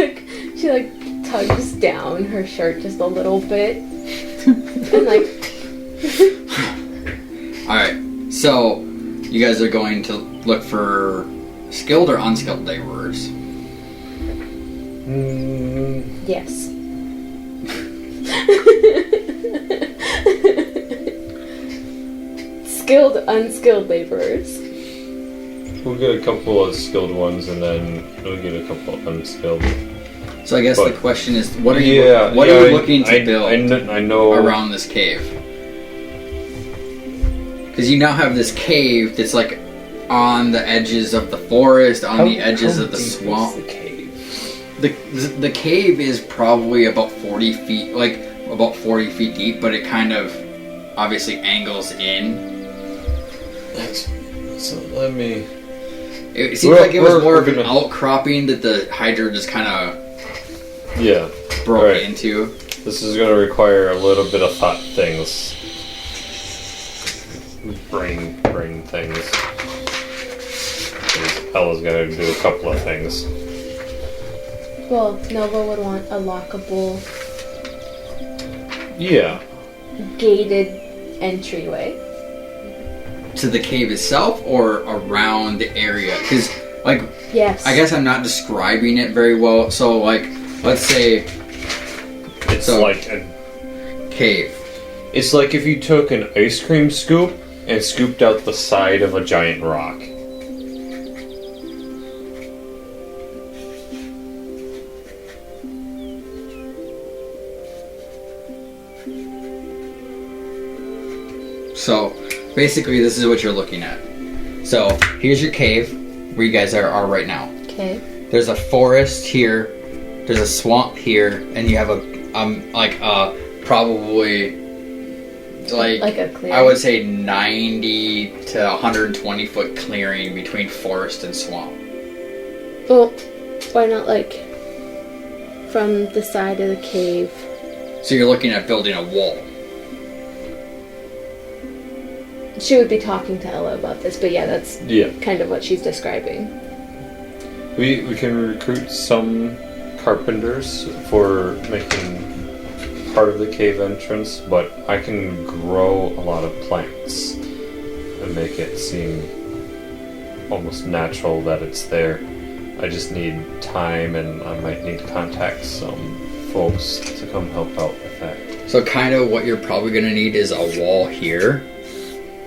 like tugs down her shirt just a little bit. And like Alright, so you guys are going to look for skilled or unskilled laborers? Yes. Skilled, unskilled laborers. We'll get a couple of skilled ones and then we'll get a couple of unskilled. So I guess the question is, what are you looking to build I know around this cave? Because you now have this cave that's like on the edges of the forest, on the edges of the swamp. Is the cave? The cave is probably about 40 feet, like about 40 feet deep, but it kind of obviously angles in. So let me. It seems like it was more of an outcropping that the Hydra just kind of broke into. This is going to require a little bit of thought things. Brain things. Ella's going to do a couple of things. Well, Nova would want a lockable, gated entryway. To the cave itself or around the area? Because, like, yes. I guess I'm not describing it very well. So, like, let's say it's like a cave. It's like if you took an ice cream scoop and scooped out the side of a giant rock. So, basically, this is what you're looking at. So, here's your cave, where you guys are right now. Okay. There's a forest here, there's a swamp here, and you have probably, like a clearing. I would say 90 to 120 foot clearing between forest and swamp. Well, why not, like, from the side of the cave? So you're looking at building a wall. She would be talking to Ella about this, but yeah, that's kind of what she's describing. We can recruit some carpenters for making part of the cave entrance, but I can grow a lot of plants and make it seem almost natural that it's there. I just need time, and I might need to contact some folks to come help out with that. So kind of what you're probably going to need is a wall here.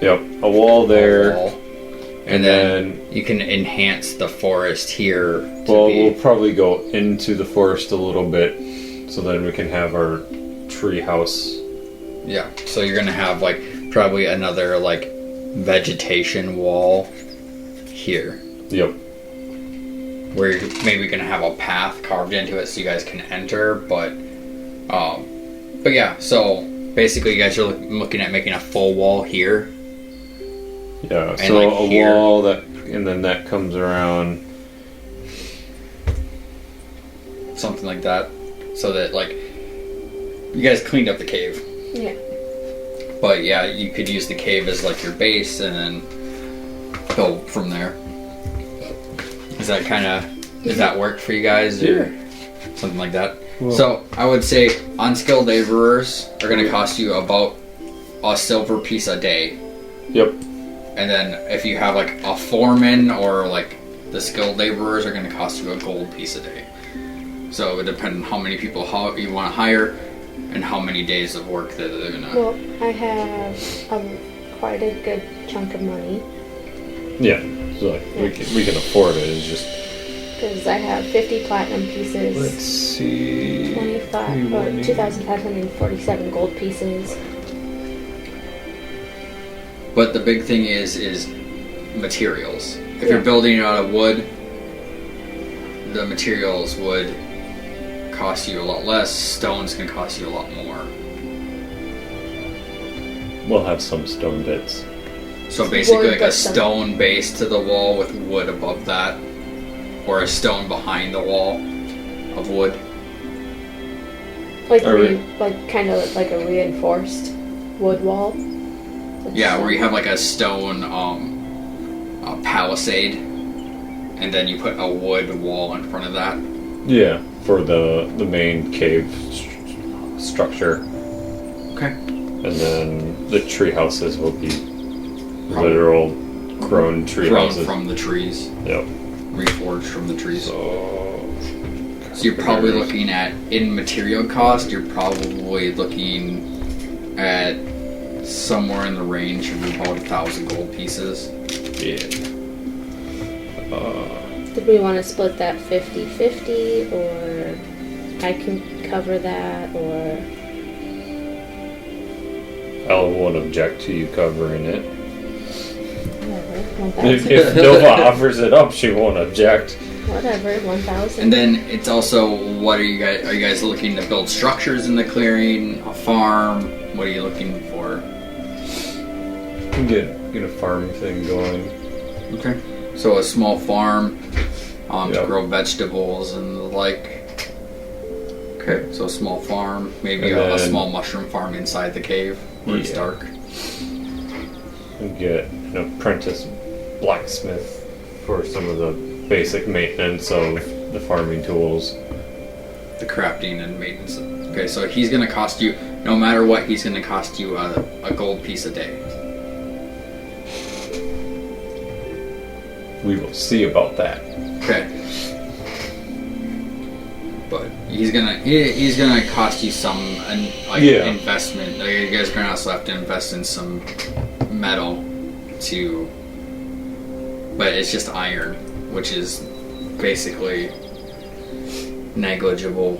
Yep, a wall there. And then you can enhance the forest here. We'll probably go into the forest a little bit, so then we can have our tree house. Yeah, so you're gonna have like probably another like vegetation wall here. Yep. Where you're maybe gonna have a path carved into it so you guys can enter, but yeah. So basically, you guys are looking at making a full wall here. Yeah. And So like a here. wall and then that comes around. Something like that, so that like you guys cleaned up the cave. Yeah. But yeah, you could use the cave as like your base and then build from there. Is that does that work for you guys or something like that? Well, So I would say unskilled laborers are going to cost you about a silver piece a day. Yep. And then if you have like a foreman or like the skilled laborers are going to cost you a gold piece a day. So it would depend on how many people you want to hire and how many days of work that they're going to... Well, I have quite a good chunk of money Yeah. So like we can afford it. It's just because I have 50 platinum pieces. let's see. 2,547 gold pieces. But the big thing is materials. If you're building it out of wood, the materials would cost you a lot less. Stones can cost you a lot more. We'll have some stone bits. So basically Wood, like a but some- stone base to the wall with wood above that. Or a stone behind the wall of wood. Like Alright. kind of like a reinforced wood wall. Yeah, where you have like a stone a palisade. And then you put a wood wall in front of that. Yeah, for the main cave structure, Okay. and then the tree houses will be literal grown tree Grown houses. from the trees. Yep. Reforged from the trees. So you're probably looking at, in material cost, you're probably looking at somewhere in the range of about 1,000 gold pieces. yeah. Did we want to split that 50-50, or I can cover that, or... I won't object to you covering it. Whatever, 1,000. If Nova offers it up, she won't object. Whatever, 1,000. And then it's also, what are you guys looking to build structures in the clearing, a farm? What are you looking for? Get a farm thing going. Okay. So a small farm to Yep. grow vegetables and the like. Okay, so a small farm, maybe And a then- small mushroom farm inside the cave where it's Yeah. dark. And get an apprentice blacksmith for some of the basic maintenance of the farming tools. The crafting and maintenance. Okay, so he's gonna cost you, no matter what, he's gonna cost you a gold piece a day. We will see about that. Okay. But he's gonna cost you some investment. Like, you guys are gonna also have to invest in some metal but it's just iron, which is basically negligible.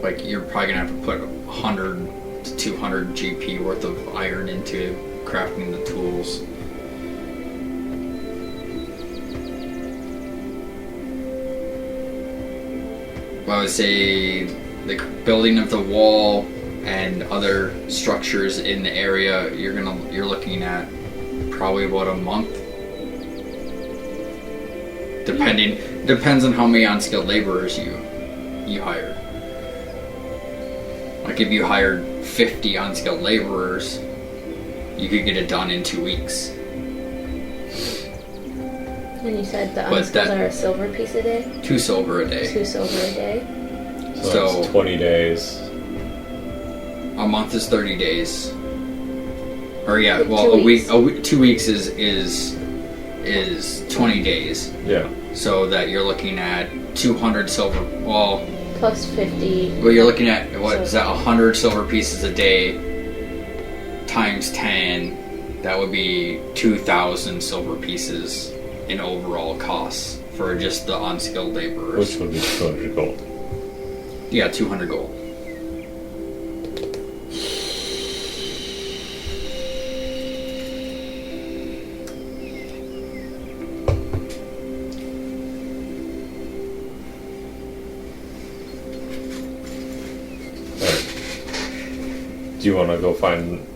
Like you're probably gonna have to put 100 to 200 GP worth of iron into crafting the tools. I would say the building of the wall and other structures in the area, you're looking at probably about a month. Depends on how many unskilled laborers you hire. Like if you hired 50 unskilled laborers, you could get it done in 2 weeks. And you said the But unskilled are a silver piece a day? 2 silver a day. 2 silver a day? So that's 20 days. A month is 30 days. Or yeah, Like well 2 weeks. a week 2 weeks is 20 days. Yeah. So that you're looking at 200 silver. Well, Plus 50. you're looking at what is So- that? 100 silver pieces a day times 10 that would be 2,000 silver pieces in overall costs for just the unskilled laborers. Which would be 200 gold. Yeah, 200 gold. Do you want to go find?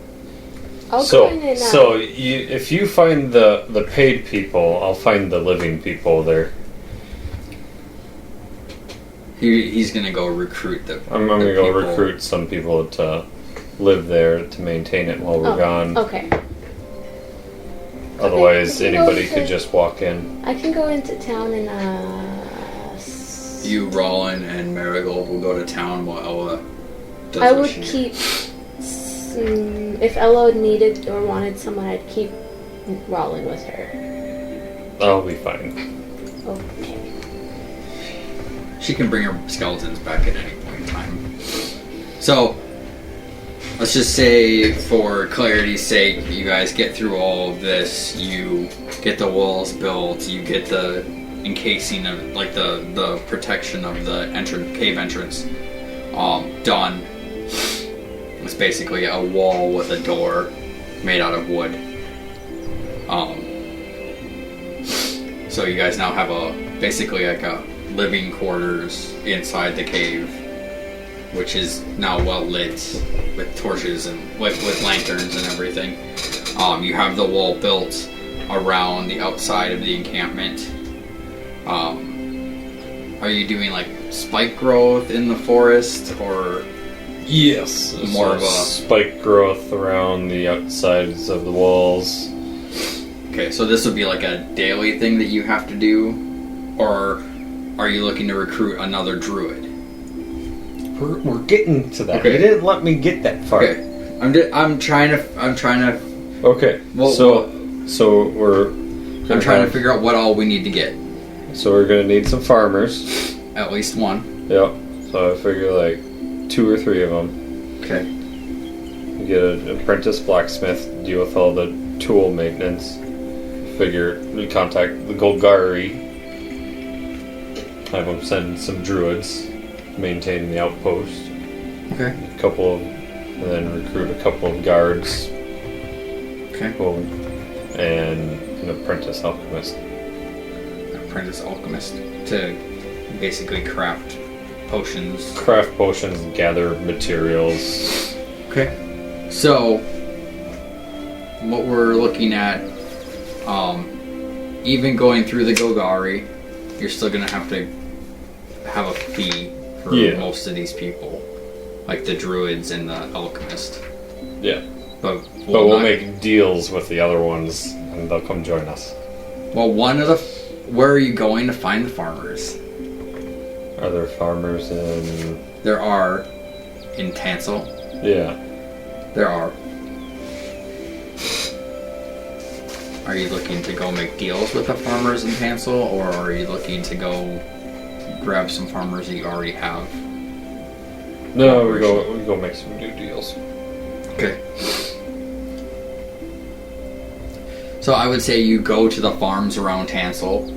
I'll go in and If you find the paid people, I'll find the living people there. He's gonna go recruit the. I'm gonna go recruit some people to live there to maintain it while we're gone. Okay. Otherwise, Okay, anybody could just walk in. I can go into town and You, Rollin, and Marigold will go to town while Ella does I what would she keep. If Ella needed or wanted someone, I'd keep Rollin with her. I'll be fine. Okay. She can bring her skeletons back at any point in time. So, let's just say, for clarity's sake, you guys get through all of this. You get the walls built. You get the encasing of, like, the protection of the cave entrance done. It's basically a wall with a door made out of wood. So you guys now have basically like a living quarters inside the cave, which is now well lit with torches and with lanterns and everything. You have the wall built around the outside of the encampment. Are you doing like spike growth in the forest, or Yes, more of a spike growth around the outsides of the walls. Okay, so this would be like a daily thing that you have to do, or are you looking to recruit another druid? We're getting to that. Okay. They didn't let me get that far. Okay, I'm trying to. Okay. Well, so we're. I'm trying to figure out what all we need to get. So we're gonna need some farmers. At least one. Yep. So I figure like 2 or 3 of them. Okay. You get an apprentice blacksmith, deal with all the tool maintenance. Figure we contact the Golgari. Have them send some druids, maintain the outpost. Okay. And then recruit a couple of guards. Okay. And an apprentice alchemist. Apprentice alchemist to basically craft potions. Craft potions, gather materials. Okay. So, what we're looking at, even going through the Golgari, you're still gonna have to have a fee for most of these people, like the druids and the alchemist. Yeah. But we'll make deals with the other ones, and they'll come join us. Well, where are you going to find the farmers? Are there farmers in... There are in Tansel. Yeah. There are. Are you looking to go make deals with the farmers in Tansel, or are you looking to go grab some farmers that you already have? No, we go make some new deals. Okay. So I would say you go to the farms around Tansel,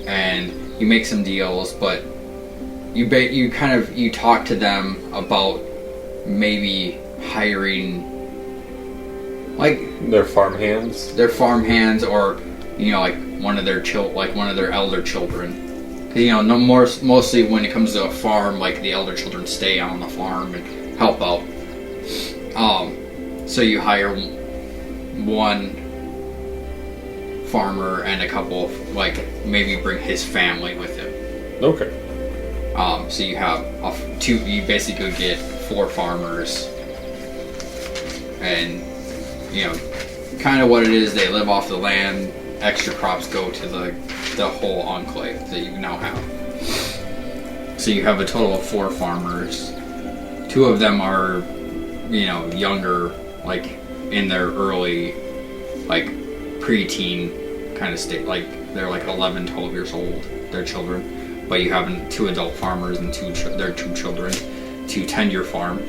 and you make some deals, but you talk to them about maybe hiring, like, their farm hands, or like one of their elder children. Mostly when it comes to a farm, like the elder children stay on the farm and help out. So you hire one farmer and a couple of, like, maybe bring his family with him. Okay. So you have you basically get 4 farmers, and kind of what it is, they live off the land, extra crops go to the whole enclave that you now have. So you have a total of 4 farmers. 2 of them are, younger, like in their early, like, preteen kind of state, like they're like 11, 12 years old, they're children. But you have 2 adult farmers and their 2 children to tend your farm.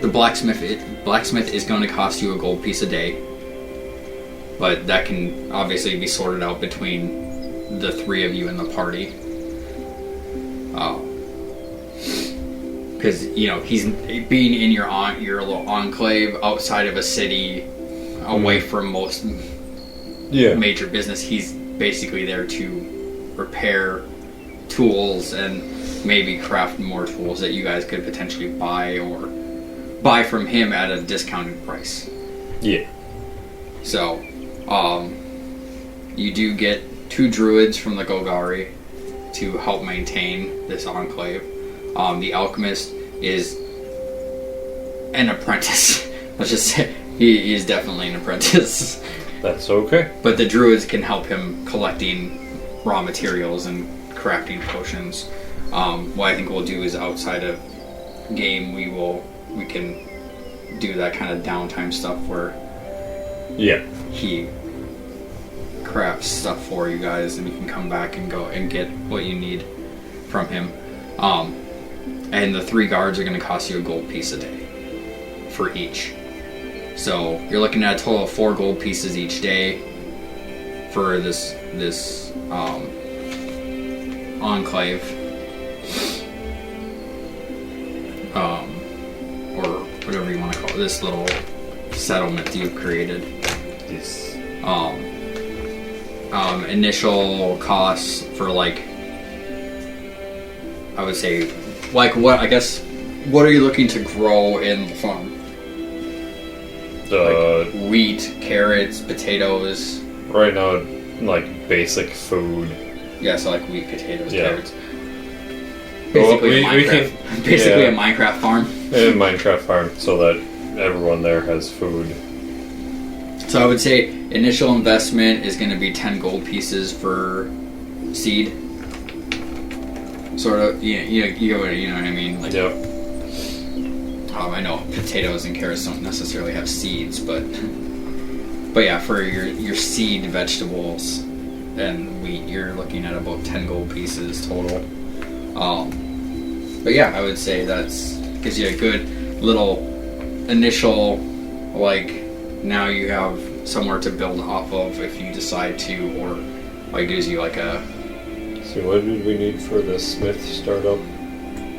the blacksmith is going to cost you a gold piece a day, but that can obviously be sorted out between the three of you in the party. Because he's being in your little enclave outside of a city, away from most major business. He's basically there to repair tools and maybe craft more tools that you guys could potentially buy from him at a discounted price. Yeah. So, you do get 2 druids from the Golgari to help maintain this enclave. The alchemist is an apprentice. Let's just say he is definitely an apprentice. That's okay. But the druids can help him collecting raw materials and crafting potions. What I think we'll do is outside of game, we can do that kind of downtime stuff where he crafts stuff for you guys, and you can come back and go and get what you need from him. And the 3 guards are going to cost you a gold piece a day for each. So you're looking at a total of 4 gold pieces each day for this enclave, or whatever you want to call it, this little settlement that you've created. Yes. Initial costs for I would say, what are you looking to grow in the farm? Wheat, carrots, potatoes. Right now, basic food. Yeah, so wheat, potatoes, Yeah. carrots. Basically, a Minecraft farm. A Minecraft farm, so that everyone there has food. So I would say initial investment is going to be 10 gold pieces for seed. Sort of, you know what I mean? Yep. I know potatoes and carrots don't necessarily have seeds, but yeah, for your seed vegetables and wheat, you're looking at about 10 gold pieces total. But yeah, I would say that's gives you a good little initial, now you have somewhere to build off of if you decide to, or gives you a... So what did we need for the Smith startup?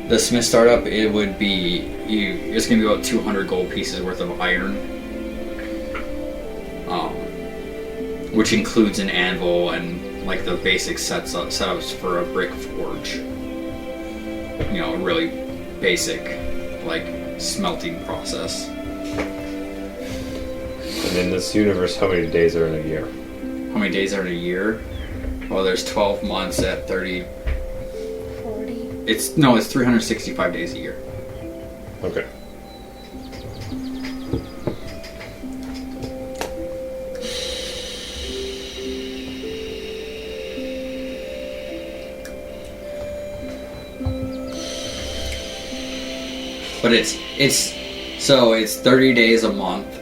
The Smith startup, it would be it's going to be about 200 gold pieces worth of iron, which includes an anvil and the basic setups for a brick forge. A really basic smelting process. And in this universe, how many days are in a year? How many days are in a year? Well, there's 12 months at 30. 40. It's 365 days a year. Okay. But it's 30 days a month.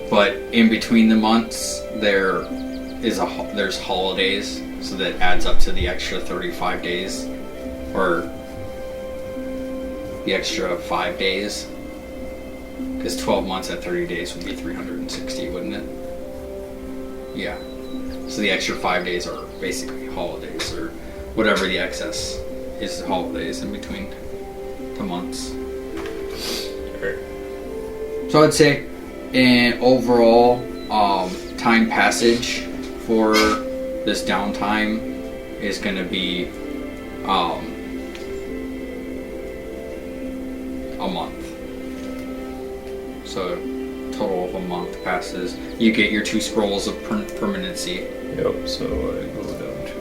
But in between the months, there's holidays, so that adds up to the extra 35 days, or the extra 5 days. Because 12 months at 30 days would be 360, wouldn't it? Yeah. So the extra 5 days are basically holidays, or whatever the excess is, holidays in between the months. So I'd say, in overall time passage for this downtime is going to be a month. So total of a month passes. You get your 2 scrolls of permanency. Yep, so I go down to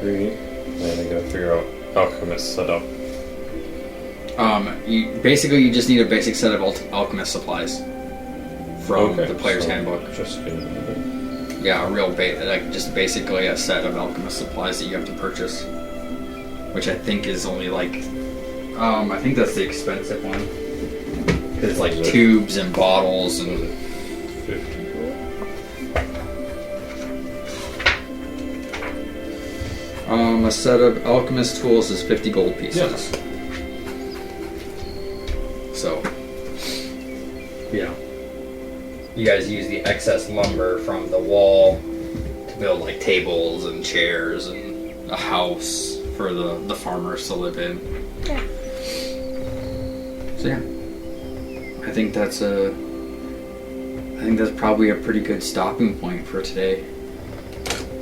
23. And I gotta figure out alchemist setup. You just need a basic set of alchemist supplies from the player's handbook. Just Yeah, a real just basically a set of alchemist supplies that you have to purchase, which I think is only I think that's the expensive one, because it's tubes and bottles and 50 gold. A set of alchemist tools is 50 gold pieces. Yes. So, yeah. You guys use the excess lumber from the wall to build like tables and chairs and a house for the farmers to live in. Yeah. So yeah, I think that's probably a pretty good stopping point for today.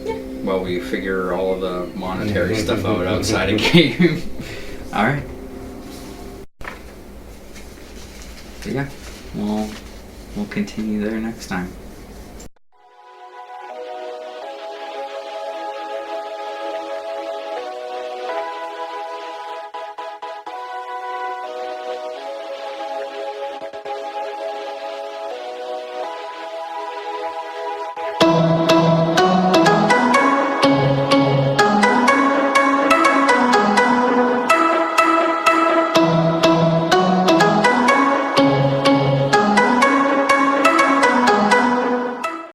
Yeah. While we figure all of the monetary stuff out outside of game. All right. So yeah, we'll continue there next time.